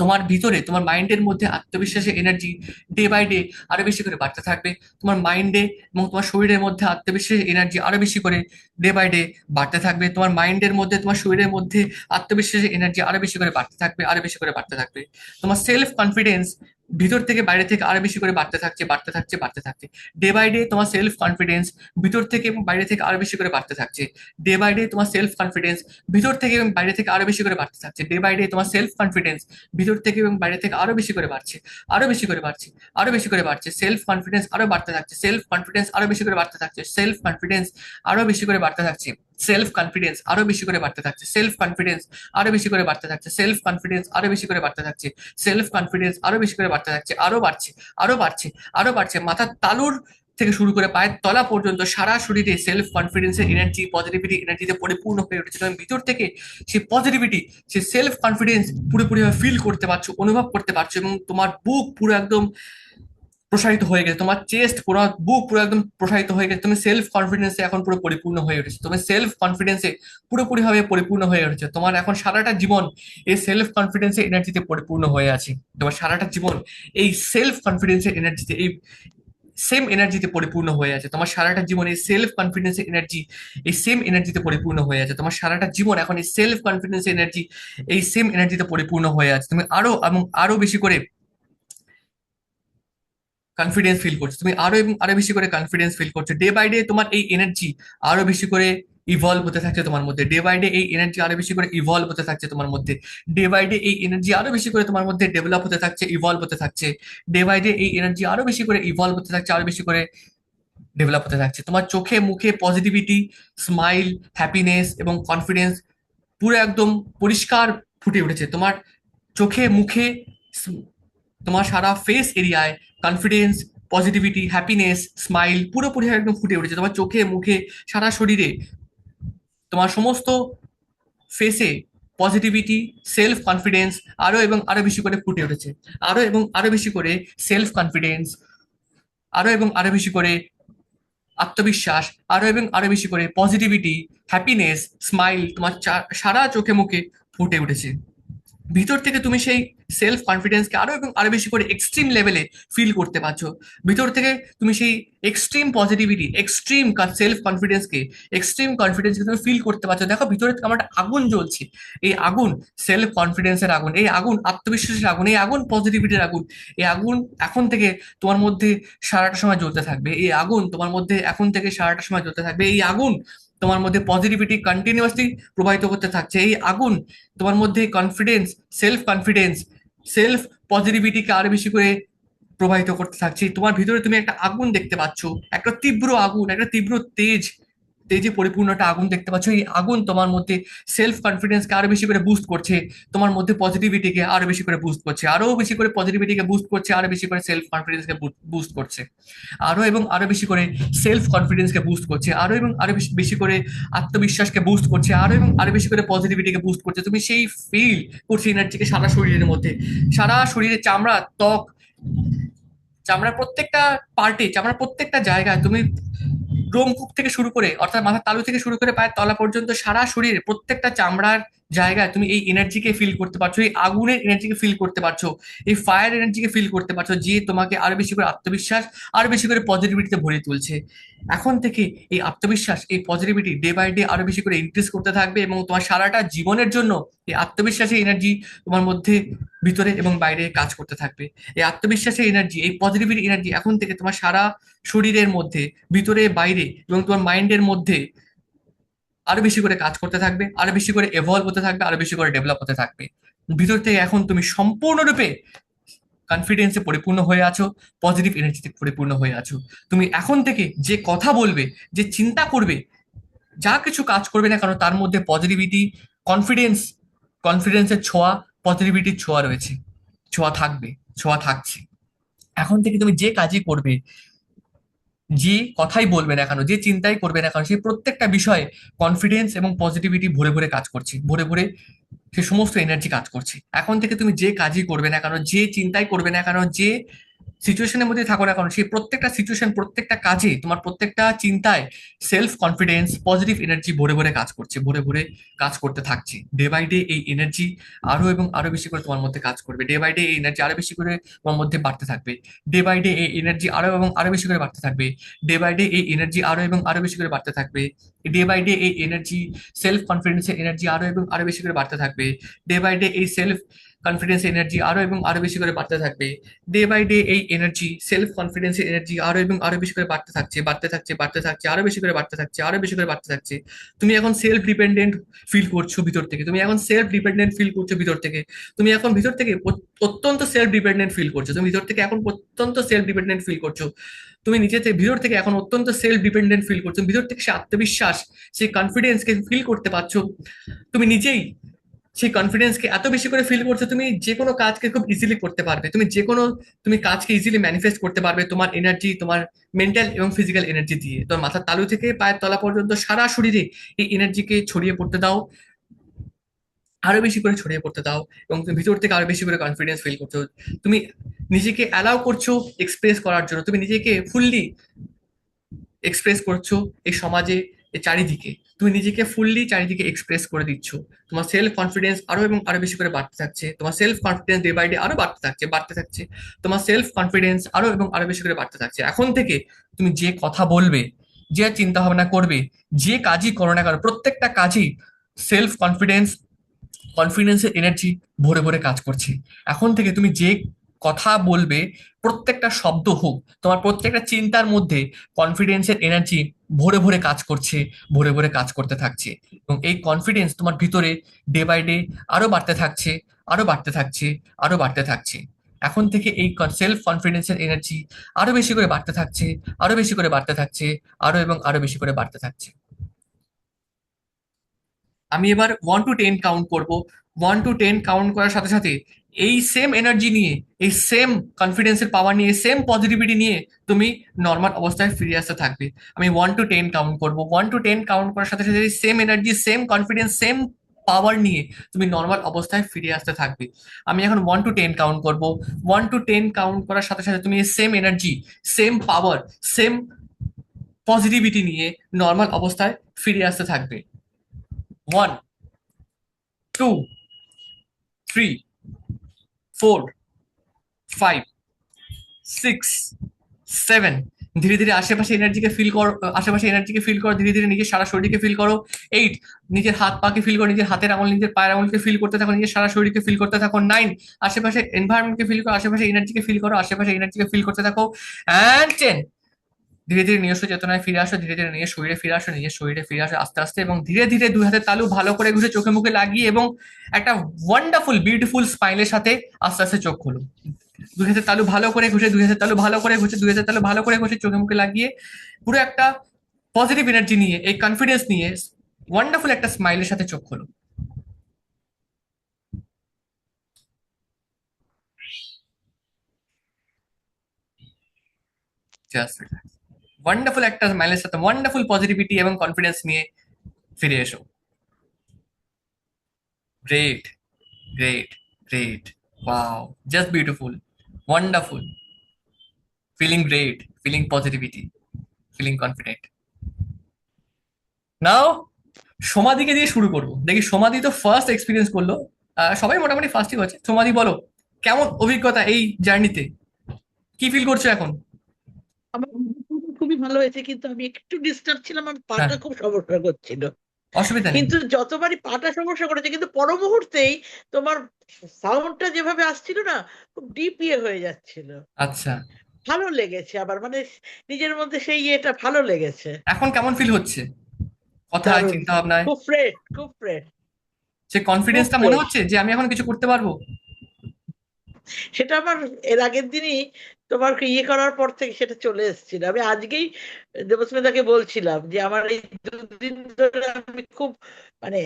তোমার ভিতরে, তোমার মাইন্ডের মধ্যে আত্মবিশ্বাসের এনার্জি ডে বাই ডে আরো বেশি করে বাড়তে থাকবে, তোমার মাইন্ডে এবং তোমার শরীরের মধ্যে আত্মবিশ্বাসের এনার্জি আরো বেশি করে ডে বাই ডে বাড়তে থাকবে, তোমার মাইন্ডের মধ্যে তোমার শরীরের মধ্যে আত্মবিশ্বাসের এনার্জি আরো বেশি করে বাড়তে থাকবে, আরো বেশি করে বাড়তে থাকবে। তোমার সেলফ কনফিডেন্স ভিতর থেকে বাইরে থেকে আরো বেশি করে বাড়তে থাকছে, বাড়তে থাকছে, বাড়তে থাকছে। ডে বাই ডে তোমার সেলফ কনফিডেন্স ভিতর থেকে এবং বাইরে থেকে আরো বেশি করে বাড়তে থাকছে। ডে বাই ডে তোমার সেলফ কনফিডেন্স ভিতর থেকে এবং বাইরে থেকে আরো বেশি করে বাড়তে থাকছে। ডে বাই ডে তোমার সেলফ কনফিডেন্স ভিতর থেকে এবং বাইরে থেকে আরো বেশি করে বাড়ছে, আরো বেশি করে বাড়ছে, আরো বেশি করে বাড়ছে। সেলফ কনফিডেন্স আরো বাড়তে থাকছে, সেলফ কনফিডেন্স আরো বেশি করে বাড়তে থাকছে, সেলফ কনফিডেন্স আরো বেশি করে বাড়তে থাকছে, সেলফ কনফিডেন্স আরো বেশি করে বাড়তে থাকছে, সেলফ কনফিডেন্স আরো বেশি করে বাড়তে থাকছে, সেলফ কনফিডেন্স আরো বেশি করে বাড়তে থাকছে, সেলফ কনফিডেন্স আরো বেশি করে বাড়তে থাকছে, আরো বাড়ছে, আরো বাড়ছে, আরো বাড়ছে। মাথার তালুর থেকে শুরু করে পায়ের তলা পর্যন্ত সারা শরীরে সেলফ কনফিডেন্সের এনার্জি, পজিটিভিটি এনার্জিতে পরিপূর্ণ হয়ে উঠেছে। তুমি ভিতর থেকে সেই পজিটিভিটি, সেই সেলফ কনফিডেন্স পুরোপুরি ফিল করতে পারছো, অনুভব করতে পারছো, এবং তোমার বুক পুরো একদম প্রসারিত হয়ে গেছে, তোমার চেস্ট পুরো, বুক পুরো একদম প্রসারিত হয়ে গেছে, তুমি সেলফ কনফিডেন্সে এখন পুরো পরিপূর্ণ হয়ে উঠেছে, তুমি সেলফ কনফিডেন্সে পুরোপুরি ভাবে পরিপূর্ণ হয়ে উঠেছে। তোমার এখন সারাটা জীবন এই সেলফ কনফিডেন্সের এনার্জিতে পরিপূর্ণ হয়ে আছে, তোমার সারাটা জীবন এই সেলফ কনফিডেন্সের এনার্জিতে, এই সেম এনার্জিতে পরিপূর্ণ হয়ে আছে, তোমার সারাটা জীবন এই সেলফ কনফিডেন্সের এনার্জি এই সেম এনার্জিতে পরিপূর্ণ হয়ে আছে, তোমার সারাটা জীবন এখন এই সেলফ কনফিডেন্সের এনার্জি এই সেম এনার্জিতে পরিপূর্ণ হয়ে আছে। তুমি আরো এবং আরো বেশি করে কনফিডেন্স ফিল করছো, তুমি আরো এবং আরো বেশি করে কনফিডেন্স ফিল করছো। ডে বাই ডে তোমার এই এনার্জি আরো বেশি করে ইভলভ হতে থাকছে তোমার মধ্যে, ডে বাই ডে এই এনার্জি আরো বেশি করে ইভলভ হতে থাকছে তোমার মধ্যে, ডে বাই ডে এই এনার্জি আরো বেশি করে তোমার মধ্যে ডেভেলপ হতে থাকছে, ইভলভ হতে থাকছে। ডে বাই ডে এই এনার্জি আরো বেশি করে ইভলভ হতে থাকছে, আরো বেশি করে ডেভেলপ হতে থাকছে। তোমার চোখে মুখে পজিটিভিটি, স্মাইল, হ্যাপিনেস এবং কনফিডেন্স পুরো একদম পরিষ্কার ফুটে উঠেছে তোমার চোখে মুখে, তোমার সারা ফেস এরিয়ায় কনফিডেন্স, পজিটিভিটি, হ্যাপিনেস, স্মাইল পুরোপুরি একদম ফুটে উঠেছে তোমার চোখে মুখে, সারা শরীরে, তোমার সমস্ত ফেসে পজিটিভিটি, সেলফ কনফিডেন্স আরো এবং আরো বেশি করে ফুটে উঠেছে, আরো এবং আরো বেশি করে সেলফ কনফিডেন্স, আরো এবং আরো বেশি করে আত্মবিশ্বাস, আরো এবং আরো বেশি করে পজিটিভিটি, হ্যাপিনেস, স্মাইল তোমার সারা চোখে মুখে ফুটে উঠেছে। ভিতর থেকে তুমি সেই সেলফ কনফিডেন্সকে আরো এবং আরো বেশি করে এক্সট্রিম লেভেলে ফিল করতে পারছো। ভিতর থেকে তুমি সেই এক্সট্রিম পজিটিভিটি, এক্সট্রিম সেলফ কনফিডেন্সকে, এক্সট্রিম কনফিডেন্সকে তুমি ফিল করতে পারছো। দেখো ভিতরে আমার একটা আগুন জ্বলছে, এই আগুন সেলফ কনফিডেন্সের আগুন, এই আগুন আত্মবিশ্বাসের আগুন, এই আগুন পজিটিভিটির আগুন, এই আগুন এখন থেকে তোমার মধ্যে সারাটা সময় জ্বলতে থাকবে, এই আগুন তোমার মধ্যে এখন থেকে সারাটা সময় জ্বলতে থাকবে, এই আগুন তোমার মধ্যে পজিটিভিটি কন্টিনিউয়াসলি প্রবাহিত করতে থাকছে, এই আগুন তোমার মধ্যে কনফিডেন্স, কনফিডেন্স, সেলফ পজিটিভিটিকে আরো বেশি করে প্রবাহিত করতে থাকছে। তোমার ভিতরে তুমি একটা আগুন দেখতে পাচ্ছ, একটা তীব্র আগুন, একটা তীব্র তেজ তেজে পরিপূর্ণ একটা আগুন দেখতে পাচ্ছ, এই আগুন তোমার মধ্যে সেলফ কনফিডেন্সকে আরো বেশি করে বুস্ট করছে, তোমার মধ্যে পজিটিভিটিকে আরো বেশি করে বুস্ট করছে, আরো বেশি করে পজিটিভিটিকে বুস্ট করছে, আরো বেশি করে সেলফ কনফিডেন্সকে বুস্ট করছে, আরো এবং আরো বেশি করে সেলফ কনফিডেন্সকে বুস্ট করছে, আরো এবং আরো বেশি বেশি করে আত্মবিশ্বাসকে বুস্ট করছে, আরো এবং আরো বেশি করে পজিটিভিটিকে বুস্ট করছে। তুমি সেই ফিল করছো এনার্জিকে সারা শরীরের মধ্যে, সারা শরীরে চামড়া, ত্বক, চামড়ার প্রত্যেকটা পার্টে, চামড়ার প্রত্যেকটা জায়গায় তুমি রোমকূপ থেকে শুরু করে অর্থাৎ মাথার তালু থেকে শুরু করে পায়ের তলা পর্যন্ত সারা শরীরে প্রত্যেকটা চামড়ার জায়গায় তুমি এই এনার্জিকে ফিল করতে পারছো, এই আগুনের এনার্জিকে ফিল করতে পারছো, এই ফায়ার এনার্জিকে ফিল করতে পারছো, যে তোমাকে আরো বেশি করে আত্মবিশ্বাস, আরো বেশি করে পজিটিভিটিতে ভরে তুলছে। এখন থেকে এই আত্মবিশ্বাস, এই পজিটিভিটি ডে বাই ডে আরো বেশি করে ইনক্রিজ করতে থাকবে এবং তোমার সারাটা জীবনের জন্য এই আত্মবিশ্বাসী এনার্জি তোমার মধ্যে ভিতরে এবং বাইরে কাজ করতে থাকবে। এই আত্মবিশ্বাসী এনার্জি, এই পজিটিভিটি এনার্জি এখন থেকে তোমার সারা শরীরের মধ্যে, ভিতরে বাইরে এবং তোমার মাইন্ডের মধ্যে আরো বেশি করে কাজ করতে থাকবে, আরো বেশি করে এভলভ হতে থাকবে, আরো বেশি করে ডেভেলপ হতে থাকবে। ভিতর থেকে এখন তুমি সম্পূর্ণরূপে কনফিডেন্সে পরিপূর্ণ হয়ে আছো, পজিটিভ এনার্জিতে পরিপূর্ণ হয়ে আছো। তুমি এখন থেকে যে কথা বলবে, যে চিন্তা করবে, যা কিছু কাজ করবে না কেন তার মধ্যে পজিটিভিটি, কনফিডেন্স, কনফিডেন্সের ছোঁয়া, পজিটিভিটির ছোঁয়া রয়েছে, ছোঁয়া থাকবে, ছোঁয়া থাকছে। এখন থেকে তুমি যে কাজই করবে, যে কথাই বলবে না কেন, যে চিন্তাই করবে না কেন, সেই প্রত্যেকটা বিষয়ে কনফিডেন্স এবং পজিটিভিটি ভরে ভরে কাজ করছে, ভরে ভরে সে সমস্ত এনার্জি কাজ করছে। এখন থেকে তুমি যে কাজই করবে না কেন, যে চিন্তাই করবে না কেন, যে সিচুয়েশনের মধ্যে থাকো না কারণ সেই প্রত্যেকটা সিচুয়েশন, প্রত্যেকটা কাজে, তোমার প্রত্যেকটা চিন্তায় সেলফ কনফিডেন্স, পজিটিভ এনার্জি ভরে ভরে কাজ করছে, ভরে ভরে কাজ করতে থাকছে। ডে বাই ডে এই এনার্জি আরো এবং আরো বেশি করে তোমার মধ্যে কাজ করবে, ডে বাই ডে এই এনার্জি আরো বেশি করে তোমার মধ্যে বাড়তে থাকবে, ডে বাই ডে এই এনার্জি আরো এবং আরো বেশি করে বাড়তে থাকবে, ডে বাই ডে এই এনার্জি আরো এবং আরো বেশি করে বাড়তে থাকবে, ডে বাই ডে এই এনার্জি, সেলফ কনফিডেন্সের এনার্জি আরো এবং আরো বেশি করে বাড়তে থাকবে, ডে বাই ডে এই সেলফ কনফিডেন্স এনার্জি আরো এবং আরো বেশি করে বাড়তে থাকবে, ডে বাই ডে এই এনার্জি, সেলফ কনফিডেন্সের এনার্জি আরো এবং আরো বেশি করে বাড়তে থাকছে, বাড়তে থাকছে, বাড়তে থাকছে, আরো বেশি করে বাড়তে থাকছে, আরো বেশি করে বাড়তে থাকছে। তুমি এখন সেলফ ডিপেন্ডেন্ট ফিল করছো ভিতর থেকে, তুমি এখন সেলফ ডিপেন্ডেন্ট ফিল করছো ভিতর থেকে, তুমি এখন ভিতর থেকে অত্যন্ত সেলফ ডিপেন্ডেন্ট ফিল করছো, তুমি ভিতর থেকে এখন অত্যন্ত সেলফ ডিপেন্ডেন্ট ফিল করছো, তুমি নিজে থেকে ভিতর থেকে এখন অত্যন্ত সেলফ ডিপেন্ডেন্ট ফিল করছো, ভিতর থেকে সে আত্মবিশ্বাস, সেই কনফিডেন্সকে ফিল করতে পারছো। তুমি নিজেই সেই কনফিডেন্সকে এত বেশি করে ফিল করছো, তুমি যে কোনো কাজকে খুব ইজিলি করতে পারবে, তুমি যে কোনো, তুমি কাজকে ইজিলি ম্যানিফেস্ট করতে পারবে তোমার এনার্জি, তোমার মেন্টাল এবং ফিজিক্যাল এনার্জি দিয়ে। তোমার মাথার তালু থেকে পায়ের তলা পর্যন্ত সারা শরীরে এই এনার্জিকে ছড়িয়ে পড়তে দাও, আরো বেশি করে ছড়িয়ে পড়তে দাও, এবং তুমি ভিতর থেকে আরো বেশি করে কনফিডেন্স ফিল করছো। তুমি নিজেকে অ্যালাউ করছো এক্সপ্রেস করার জন্য, তুমি নিজেকে ফুললি এক্সপ্রেস করছো এই সমাজে, এই চারিদিকে তুমি নিজেকে ফুললি চারিদিকে এক্সপ্রেস করে দিচ্ছ। তোমার সেলফ কনফিডেন্স আরো এবং আরো বেশি করে বাড়তে থাকছে, তোমার self confidence day by day আরো বাড়তে থাকছে, বাড়তে থাকছে, তোমার সেলফ কনফিডেন্স আরো এবং আরো বেশি করে বাড়তে থাকছে। এখন থেকে তুমি যে কথা বলবে, যে চিন্তা ভাবনা করবে, যে কাজই করো না কেন, প্রত্যেকটা কাজই সেলফ কনফিডেন্স, কনফিডেন্সের এনার্জি ভরে ভরে কাজ করছে। এখন থেকে তুমি যে কথা বলবে, প্রত্যেকটা শব্দ হোক, তোমার প্রত্যেকটা চিন্তার মধ্যে কনফিডেন্সের এনার্জি ভরে ভরে কাজ করছে, ভরে ভরে কাজ করতে থাকছে, এবং এই কনফিডেন্স তোমার ভিতরে ডে বাই ডে আরো বাড়তে থাকছে, আরো বাড়তে থাকছে, আরো বাড়তে থাকছে। এখন থেকে এই সেলফ কনফিডেন্সের এনার্জি আরো বেশি করে বাড়তে থাকছে, আরো বেশি করে বাড়তে থাকছে, আরো এবং আরো বেশি করে বাড়তে থাকছে। আমি এবার 1 to 10 কাউন্ট করব। 1 to 10 কাউন্ট করার সাথে সাথে এই সেম এনার্জি নিয়ে, এই সেম কনফিডেন্সের পাওয়ার নিয়ে, সেম পজিটিভিটি নিয়ে তুমি নর্মাল অবস্থায় ফিরে আসতে থাকবে। আমি 1 to 10 কাউন্ট করব, 1 to 10 কাউন্ট করার সাথে সাথে same energy, same confidence, same পাওয়ার নিয়ে তুমি নর্মাল অবস্থায় ফিরে আসতে থাকবে। আমি এখন 1 to 10 কাউন্ট করব। 1 to 10 কাউন্ট করার সাথে সাথে তুমি সেম এনার্জি, সেম পাওয়ার, সেম পজিটিভিটি নিয়ে নর্মাল অবস্থায় ফিরে আসতে থাকবে। 1, 2, 3, 4, 5, 6, 7। ধীরে ধীরে আশেপাশে এনার্জিকে ফিল করো, আশেপাশে এনার্জিকে ফিল করো, ধীরে ধীরে নিজের সারা শরীরকে ফিল করো। 8, নিজের হাত পাকে ফিল করো, নিজের হাতের আঙুল, নিজের পায়ের আঙুলকে ফিল করতে থাকো, নিজের সারা শরীরকে ফিল করতে থাকো। 9, আশেপাশে এনভায়রনমেন্টকে ফিল করো, আশেপাশে এনার্জিকে ফিল করো, আশেপাশে এনার্জিকে ফিল করতে থাকো। অ্যান্ড 10, ধীরে ধীরে নিজস্ব চেতনায় ফিরে আসো, ধীরে ধীরে নিজের শরীরে ফিরে আসো, নিজের শরীরে ফিরে আসো আস্তে আস্তে, এবং ধীরে ধীরে দুই হাতের তালু ভালো করে ঘুষে চোখে মুখে লাগিয়ে এবং একটা ওয়ান্ডারফুল বিউটিফুল স্মাইলের সাথে আস্তে আস্তে চোখ খোলো। দুই হাতের তালু ভালো করে ঘুষে, দুই হাতের তালু ভালো করে ঘুষে, দুই হাতের তালু ভালো করে ঘুষে চোখে মুখে লাগিয়ে পুরো একটা পজিটিভ এনার্জি নিয়ে, এই কনফিডেন্স নিয়ে ওয়ান্ডারফুল একটা স্মাইলের সাথে চোখ খোলো। জাস্ট ওয়ান্ডারফুল একটা স্মাইলের সাথে ওয়ান্ডারফুল পজিটিভিটি এবং কনফিডেন্স নিয়ে ফিরে এসো। Great, great, great, wow, just beautiful, wonderful, feeling great, feeling positivity, feeling confident. Now সমাধিকে দিয়ে শুরু করবো, দেখি সমাধি তো ফার্স্ট এক্সপিরিয়েন্স করলো। সবাই মোটামুটি ফার্স্টই হচ্ছে। সমাধি বলো, কেমন অভিজ্ঞতা এই জার্নিতে, কি ফিল করছো এখন? আমার খুবই ভালো হয়েছে, কিন্তু আমি একটু ডিস্টার্ব ছিলাম, আমার হ্যাঁ, পাটা খুব সমস্যা করছিল। অসুবিধা নেই। কিন্তু যতবারই পাটা সমস্যা করেছে, কিন্তু পর মুহূর্তেই তোমার সাউন্ডটা যেভাবে আসছিল না, খুব ডিপ ইয়ে হয়ে যাচ্ছিল। আচ্ছা, ভালো লেগেছে আবার, মানে নিজের মধ্যে সেই ইয়েটা ভালো লেগেছে। এখন কেমন ফিল হচ্ছে কথায়, দারুণ, চিন্তা ভাবনায়? খুব ফ্রেশ, খুব ফ্রেশ, সে খুব কনফিডেন্সটা মনে ফ্রেশ। হচ্ছে যে আমি এখন কিছু করতে পারবো? সেটা আমার এর আগের দিনই তোমার ইয়ে করার পর থেকে সেটা চলে এসেছিল। আমি আজকেই দেবস্মিতাকে বলছিলাম যে আমার এই দুদিন ধরে আমি খুব মানে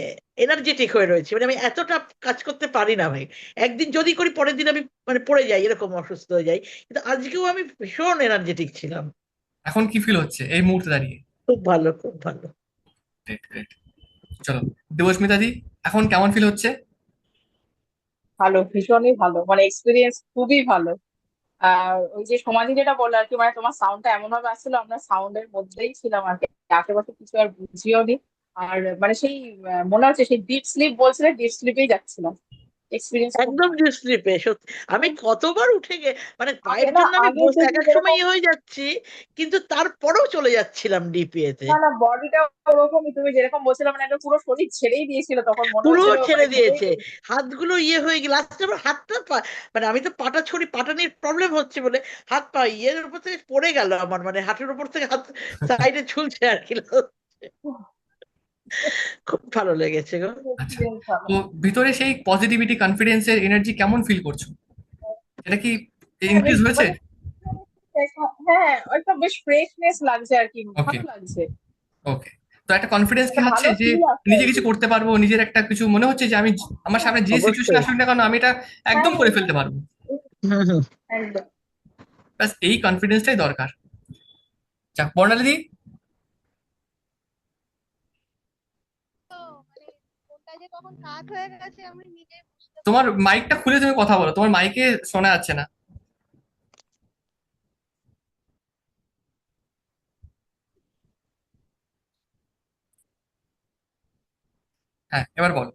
এনার্জেটিক হয়ে রয়েছি, মানে আমি এতটা কাজ করতে পারি না ভাই। একদিন যদি করি, পরের দিন আমি মানে পড়ে যাই, এরকম অসুস্থ হয়ে যাই। কিন্তু আজকেও আমি ভীষণ এনার্জেটিক ছিলাম। এখন কি ফিল হচ্ছে এই মুহূর্তে দাঁড়িয়ে? খুব ভালো, খুব ভালো। Great, great. চলো, দেবস্মিতা দি, এখন কেমন ফিল হচ্ছে? ভালো, ভীষণই ভালো, মানে এক্সপিরিয়েন্স খুবই ভালো। আর ওই যে সমাধি যেটা বললো আর কি, মানে তোমার সাউন্ডটা এমন ভাবে আসছিল, আমরা সাউন্ডের মধ্যেই ছিলাম আর কি, আশেপাশে কিছু আর বুঝিও নি। আর মানে সেই মনে হচ্ছে সেই ডিপ স্লিপ বলছিলে, ডিপ স্লিপেই যাচ্ছিলাম। এক্সপিরিয়েন্স খুব একদম ভালো। ডিপ স্লিপে, সত্যি। আমি কতবার উঠে মানে আগে পায়ের না, জন্য আমি আগে বসে এক যদি এক সময় যেরকম, ইয়ে হয়ে যাচ্ছি, কিন্তু তারপরেও চলে যাচ্ছিলাম ডিপিএতে। না না, বডিটা ওরকমই তুমি যেরকম বলছিলে, মানে একটা পুরো শরীর ছেড়েই দিয়েছিল, তখন মনে পুরো হচ্ছিল ছেড়ে মানে দিয়েছে, ঘুমেই। হাতগুলো ইয়ে হয়ে গেল, লাস্টে আমার হাতটা মানে আমি তো পাটা ছড়ি, পাটা নিয়ে প্রবলেম হচ্ছে বলে হাত পা ইয়ের উপর থেকে পড়ে গেল আমার, মানে হাঁটুর উপর থেকে হাত সাইডে ঝুলছে আর কি। খুব ভালো লেগেছে গো। আচ্ছা, এক্সপিরিয়েন্স ভালো। তো ভিতরে সেই পজিটিভিটি, কনফিডেন্সের এনার্জি কেমন ফিল করছো? এটা কি হ্যাঁ ইনক্রিজ বেশ, হয়েছে? মানে হ্যাঁ একটা বেশ ফ্রেশনেস লাগছে আর কি, ওকে, ভালো লাগছে। ওকে। তো একটা কনফিডেন্স কি একটা হচ্ছে ভালো যে ফিল আছে নিজে আর কিছু কি। করতে পারবো, নিজের একটা কিছু মনে হচ্ছে যে আমি আমার হ্যাঁ সামনে যে সিচুয়েশন অবশ্যই। আসুক না কেন আমি এটা হ্যাঁ একদম করে ফেলতে পারবো। হুম, হুম। একদম। ব্যাস এই কনফিডেন্সটাই দরকার। যাক, বর্ণালী দি, তো মানে কোনটা যে কখন কাজ হয়ে গেছে আমি নিজে বুঝতে তোমার পারিনি। মাইকটা খুলে তুমি কথা বলো, তোমার মাইকে শোনা যাচ্ছে না। হ্যাঁ, এবার বলো।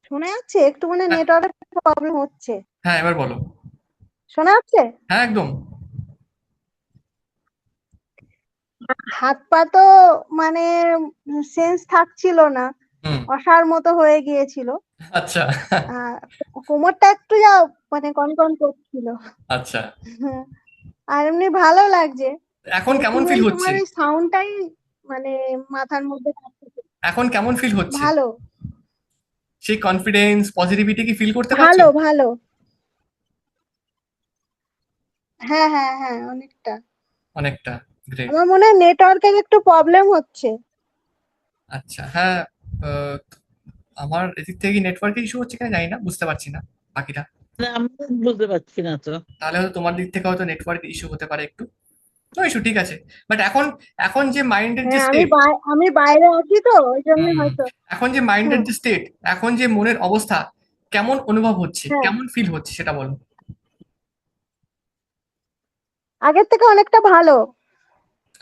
শোনা যাচ্ছে? একটু মানে হ্যাঁ, নেটওয়ার্কের প্রবলেম হচ্ছে। হ্যাঁ, এবার বলো। শোনা যাচ্ছে? হ্যাঁ, একদম। হাত পা তো মানে সেন্স থাকছিল না, হুম। অসাড় মতো হয়ে গিয়েছিল। আচ্ছা, আর কোমরটা একটু যাও মানে কনকন করছিল। আচ্ছা। হ্যাঁ, আর এমনি ভালো লাগছে। এখন একটু কেমন ফিল ওই হচ্ছে? তোমার এই সাউন্ডটাই মানে মাথার মধ্যে থাকছে। এখন কেমন ফিল হচ্ছে? ভালো, সেই কনফিডেন্স, পজিটিভিটি কি ফিল করতে পারছো? ভালো, ভালো। হ্যাঁ, হ্যাঁ, হ্যাঁ, অনেকটা। অনেকটা। গ্রেট। আমার মনে হয় নেটওয়ার্কের একটু প্রবলেম হচ্ছে। আচ্ছা, হ্যাঁ। আহ, আমার এদিক থেকে নেটওয়ার্কের ইস্যু হচ্ছে কিনা জানি না, বুঝতে পারছি না বাকিটা। না, আমি বুঝতে পারছি না তো। তাহলে হয়তো তোমার দিক থেকে হয়তো নেটওয়ার্ক ইস্যু হতে পারে একটু। নো ইস্যু, ঠিক আছে। বাট এখন, এখন যে মাইন্ডের যে হ্যাঁ, স্টেট, আমি বাইরে আছি তো ওই জন্যই হয়তো। এখন যে মাইন্ডের হুম, যে স্টেট, এখন যে মনের অবস্থা, কেমন অনুভব হচ্ছে, হ্যাঁ, কেমন ফিল হচ্ছে সেটা বলো। আগের থেকে অনেকটা ভালো।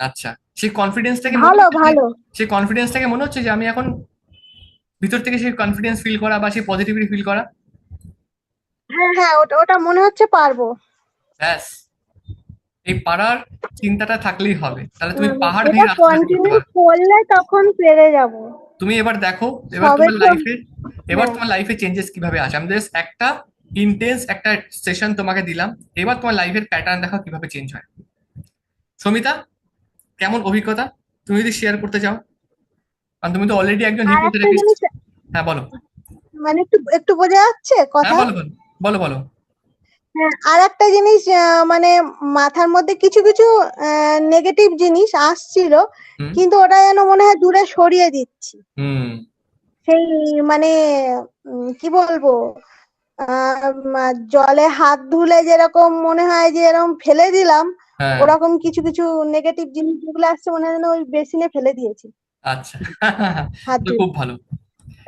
আচ্ছা, সেই কনফিডেন্সটাকে মনে ভালো, হচ্ছে যে, ভালো। সেই কনফিডেন্সটাকে মনে হচ্ছে যে আমি এখন ভিতর থেকে সেই কনফিডেন্স ফিল করা বা সেই পজিটিভিটি ফিল করা। হ্যাঁ, হ্যাঁ, ওটা ওটা মনে হচ্ছে পারবো। ব্যাস, এই পারার চিন্তাটা থাকলেই হবে, তাহলে তুমি হুম, পাহাড় এটা ভেঙে রাস্তা তৈরি করতে কন্টিনিউ পারবে। করলে তখন পেরে যাব। তুমি এবার দেখো, এবার সবে তোমার তো। লাইফে, এবার হ্যাঁ, তোমার লাইফে চেঞ্জেস কিভাবে আসে। আমি জাস্ট একটা ইন্টেন্স একটা সেশন তোমাকে দিলাম, এবার তোমার লাইফের প্যাটার্ন দেখো কিভাবে চেঞ্জ হয়। সমিতা, কেমন অভিজ্ঞতা, তুমি যদি শেয়ার করতে চাও, কারণ তুমি তো অলরেডি একজন আর একটা হিপনোথেরাপিস্ট। জিনিস, হ্যাঁ, বলো। মানে একটু একটু বোঝা যাচ্ছে হ্যাঁ, কথা। বলো, বলো, বলো, বলো। হ্যাঁ, আর একটা জিনিস মানে মাথার মধ্যে কিছু কিছু নেগেটিভ জিনিস আসছিল, হুম কিন্তু ওটা যেন মনে হয় দূরে সরিয়ে দিচ্ছি। হুম। সেই মানে কি বলবো, জলে হাত ধুলে যেরকম মনে হয় যে এরকম ফেলে দিলাম, হ্যাঁ। ওরকম কিছু কিছু নেগেটিভ জিনিস যেগুলো আসছে মনে হয় যেন ওই বেসিনে ফেলে দিয়েছি আচ্ছা। হাত তো ধুয়ে। খুব ভালো।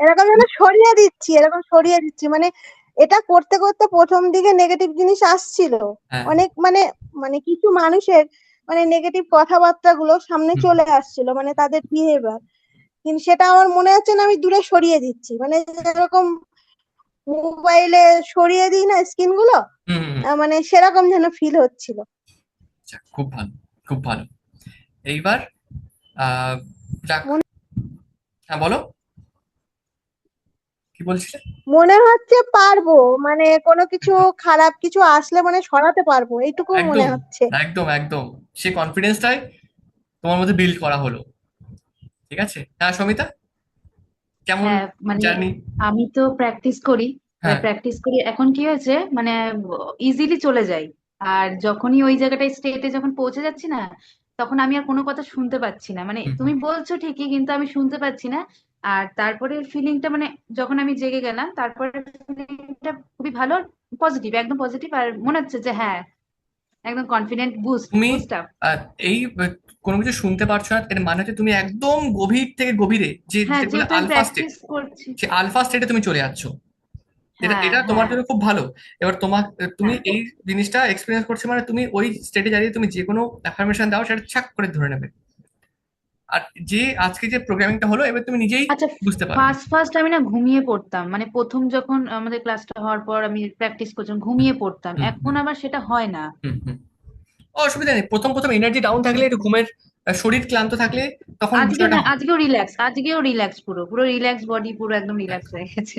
এরকম যেন সরিয়ে দিচ্ছি, এরকম সরিয়ে দিচ্ছি, মানে এটা করতে করতে প্রথম দিকে নেগেটিভ জিনিস আসছিল হ্যাঁ। অনেক, মানে মানে কিছু মানুষের মানে নেগেটিভ কথাবার্তা গুলো সামনে হুম চলে আসছিল, মানে তাদের বিহেভিয়ার, কিন্তু সেটা আমার মনে হচ্ছে না আমি দূরে সরিয়ে দিচ্ছি, মানে যেরকম মোবাইলে সরিয়ে দিই না স্ক্রিন গুলো, হুম হুম। মানে সেরকম যেন ফিল হচ্ছিল। আচ্ছা, খুব ভালো, খুব ভালো। এইবার আহ যাক। মনে হ্যাঁ বলো, কি বলছিলে? মনে হচ্ছে পারবো, মানে কোনো কিছু একদম খারাপ কিছু আসলে মানে সরাতে পারবো, এইটুকু মনে একদম হচ্ছে। একদম একদম। সেই কনফিডেন্সটাই তোমার মধ্যে বিল্ড করা হলো। ঠিক আছে, হ্যাঁ সমিতা, কেমন হ্যাঁ, মানে জার্নি? আমি তো প্র্যাকটিস করি। হ্যাঁ। প্র্যাকটিস করি, এখন কি হয়েছে মানে ইজিলি চলে যাই। আর যখনই ওই জায়গাটায় স্টেটে যখন পৌঁছে যাচ্ছি না, তখন আমি আর কোনো কথা শুনতে পাচ্ছি না, মানে হুম হুম। তুমি বলছো ঠিকই কিন্তু আমি শুনতে পাচ্ছি না। আর তারপরে ফিলিংটা মানে যখন আমি জেগে গেলাম, তারপরে ফিলিংটা খুবই ভালো, পজিটিভ, একদম পজিটিভ। আর মনে হচ্ছে যে হ্যাঁ, একদম কনফিডেন্ট, বুস্ট তুমি বুস্ট আপ। আহ, এই কোনো কিছু শুনতে পারছো না এর মানে হচ্ছে তুমি একদম গভীর থেকে গভীরে যে হ্যাঁ, যেটা বলে যেহেতু আমি আলফা স্টেট, প্র্যাকটিস করছি। সেই আলফা স্টেটে তুমি চলে যাচ্ছ। এটা হ্যাঁ, এটা তোমার হ্যাঁ, জন্য খুব ভালো। এবার তুমি হ্যাঁ। এই জিনিসটা এক্সপিরিয়েন্স করছো মানে তুমি ওই স্টেটে দাঁড়িয়ে তুমি যে কোনো অ্যাফার্মেশন দাও সেটা ছাক করে ধরে নেবে। আর যে আজকে যে প্রোগ্রামিংটা হলো এবার তুমি নিজেই আচ্ছা, বুঝতে পারবে। ফার্স্ট ফার্স্ট আমি না ঘুমিয়ে পড়তাম, মানে প্রথম যখন আমাদের ক্লাসটা হওয়ার পর আমি প্র্যাকটিস করছিলাম হুম ঘুমিয়ে পড়তাম, হুম এখন হুম আবার সেটা হয় না। হুম হুম। অসুবিধা নেই, প্রথম প্রথম এনার্জি ডাউন থাকলে একটু ঘুমের শরীর ক্লান্ত থাকলে তখন আজকে বিষয়টা না, হবে। আজকেও রিল্যাক্স, আজকেও রিল্যাক্স, পুরো পুরো রিল্যাক্স বডি, পুরো একদম রিল্যাক্স একদম হয়ে গেছে।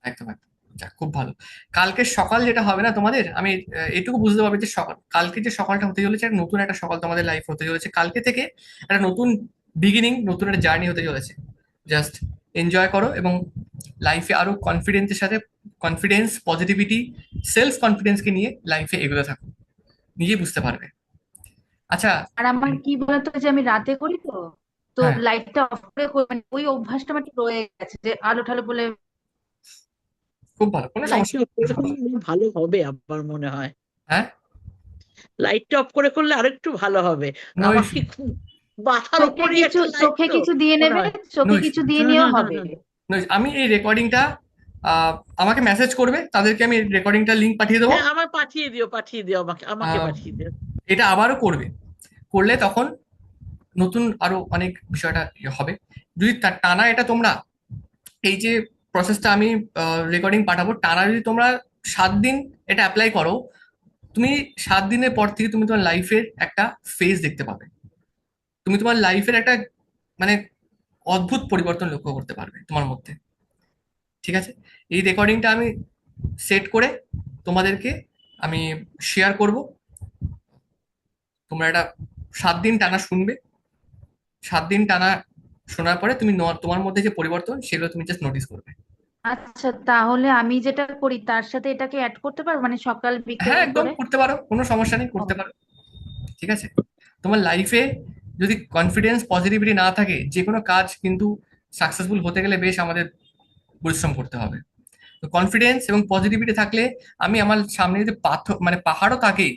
একদম একদম। যাক, খুব ভালো। কালকে সকাল যেটা হবে না তোমাদের, আমি এটুকু বুঝতে পারবে যে সকাল কালকে যে সকালটা হতে চলেছে একটা নতুন একটা সকাল তোমাদের লাইফ হতে চলেছে, কালকে থেকে একটা নতুন বিগিনিং, নতুন একটা জার্নি হতে চলেছে। জাস্ট এনজয় করো এবং লাইফে আরো কনফিডেন্সের সাথে, কনফিডেন্স, পজিটিভিটি, সেলফ কনফিডেন্সকে নিয়ে লাইফে এগোতে থাকো, নিজেই বুঝতে পারবে। আচ্ছা। আর আমার কি বলতো, যে আমি রাতে করি তো, তো হ্যাঁ, লাইটটা অফ করে মানে ওই অভ্যাসটা আমার একটু রয়ে গেছে, যে আলো ঠালো বলে। খুব ভালো, কোনো সমস্যা লাইটটা নেই, অফ কোনো করে সমস্যা করলে নেই। ভালো হবে আমার মনে হয়। হ্যাঁ, লাইটটা অফ করে করলে আরেকটু ভালো হবে। নো আমার ইস্যু। কি খুব মাথার চোখে উপরই কিছু, একটা লাইট চোখে তো কিছু দিয়ে মনে নেবে, হয়। নো চোখে ইস্যু। কিছু দিয়ে হুম নেওয়া হুম হুম হবে। হুম। আমি এই রেকর্ডিংটা আমাকে মেসেজ করবে, তাদেরকে আমি রেকর্ডিংটা লিংক পাঠিয়ে দেবো। হ্যাঁ, আমার পাঠিয়ে দিও, পাঠিয়ে দিও, আমাকে আমাকে আহ, পাঠিয়ে দিও। এটা আবারও করবে, করলে তখন নতুন আরো অনেক বিষয়টা হবে। যদি টানা এটা তোমরা এই যে প্রসেসটা আমি রেকর্ডিং পাঠাবো, টানা যদি তোমরা 7 দিন এটা অ্যাপ্লাই করো, তুমি 7 দিনের পর থেকে তুমি তোমার লাইফের একটা ফেজ দেখতে পাবে। তুমি তোমার লাইফের একটা মানে অদ্ভুত পরিবর্তন লক্ষ্য করতে পারবে তোমার মধ্যে। ঠিক আছে, এই রেকর্ডিংটা আমি সেট করে তোমাদেরকে আমি শেয়ার করব। তোমরা এটা 7 দিন টানা শুনবে। 7 দিন টানা শোনার পরে তুমি তোমার মধ্যে যে পরিবর্তন সেগুলো তুমি জাস্ট নোটিস করবে। আচ্ছা, তাহলে আমি যেটা করি তার সাথে এটাকে অ্যাড করতে পারবো, মানে সকাল হ্যাঁ, বিকেল একদম করে। করতে পারো, কোনো সমস্যা নেই, ও, করতে পারো। ঠিক আছে, তোমার লাইফে যদি কনফিডেন্স পজিটিভিটি না থাকে যে কোনো কাজ কিন্তু সাকসেসফুল হতে গেলে বেশ আমাদের পরিশ্রম করতে হবে। তো কনফিডেন্স এবং পজিটিভিটি থাকলে আমি আমার সামনে যদি পাথর মানে পাহাড়ও থাকে,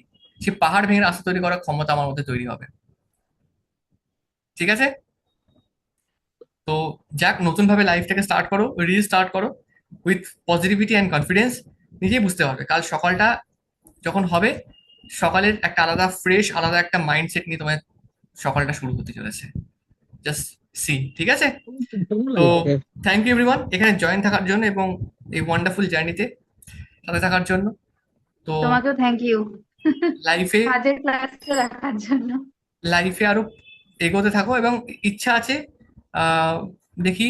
সে পাহাড় ভেঙে রাস্তা তৈরি করার ক্ষমতা আমার মধ্যে তৈরি হবে। ঠিক আছে, তো যাক, নতুন ভাবে লাইফটাকে স্টার্ট করো, রিস্টার্ট করো উইথ পজিটিভিটি অ্যান্ড কনফিডেন্স। নিজেই বুঝতে পারবে কাল সকালটা যখন হবে, সকালের একটা আলাদা ফ্রেশ, আলাদা একটা মাইন্ডসেট নিয়ে তোমার সকালটা শুরু হতে চলেছে। Just see. ঠিক আছে, ভালো তো লাগছে। থ্যাংক ইউ এভরিওয়ান এখানে জয়েন থাকার জন্য এবং এই ওয়ান্ডারফুল জার্নিতে সাথে থাকার জন্য। তো তোমাকেও থ্যাংক ইউ লাইফে কাজের ক্লাসে রাখার জন্য। লাইফে আরো এগোতে থাকো এবং ইচ্ছা আছে আহ দেখি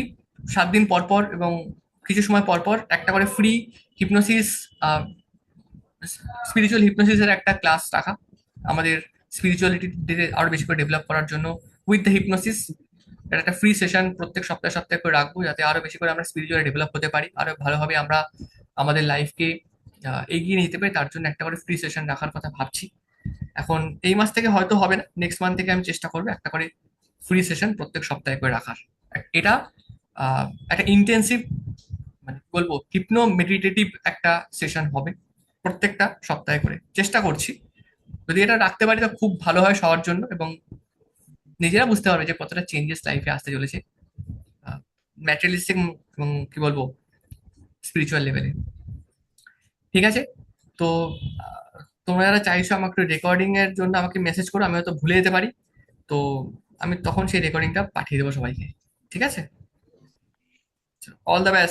7 দিন পর পর এবং কিছু সময় পর পর একটা করে ফ্রি হিপনোসিস, স্পিরিচুয়াল হিপনোসিসের একটা ক্লাস রাখা, আমাদের স্পিরিচুয়ালিটি আরো বেশি করে ডেভেলপ করার জন্য উইথ দ্য হিপনোসিস। এটা একটা ফ্রি সেশন প্রত্যেক সপ্তাহে সপ্তাহে করে রাখবো, যাতে আরো বেশি করে আমরা স্পিরিচুয়ালি ডেভেলপ হতে পারি, আরো ভালোভাবে আমরা আমাদের লাইফকে এগিয়ে নিতে পারি, তার জন্য একটা করে ফ্রি সেশন রাখার কথা ভাবছি। এখন এই মাস থেকে হয়তো হবে না, নেক্সট মান্থ থেকে আমি চেষ্টা করবো একটা করে ফ্রি সেশন প্রত্যেক সপ্তাহে করে রাখার। এটা একটা ইন্টেন্সিভ, মানে কি বলবো, হিপনো মেডিটেটিভ একটা সেশন হবে প্রত্যেকটা সপ্তাহে করে, চেষ্টা করছি। যদি এটা রাখতে পারি তো খুব ভালো হয় সবার জন্য, এবং নিজেরা বুঝতে পারবে যে কতটা চেঞ্জেস লাইফে আসতে চলেছে, ম্যাটেরিয়ালিস্টিক এবং কি বলবো স্পিরিচুয়াল লেভেলে। ঠিক আছে, তো তোমরা যারা চাইছো আমাকে একটু রেকর্ডিং এর জন্য আমাকে মেসেজ করো, আমি হয়তো ভুলে যেতে পারি, তো আমি তখন সেই রেকর্ডিংটা পাঠিয়ে দেবো সবাইকে। ঠিক আছে, অল দ্য বেস্ট।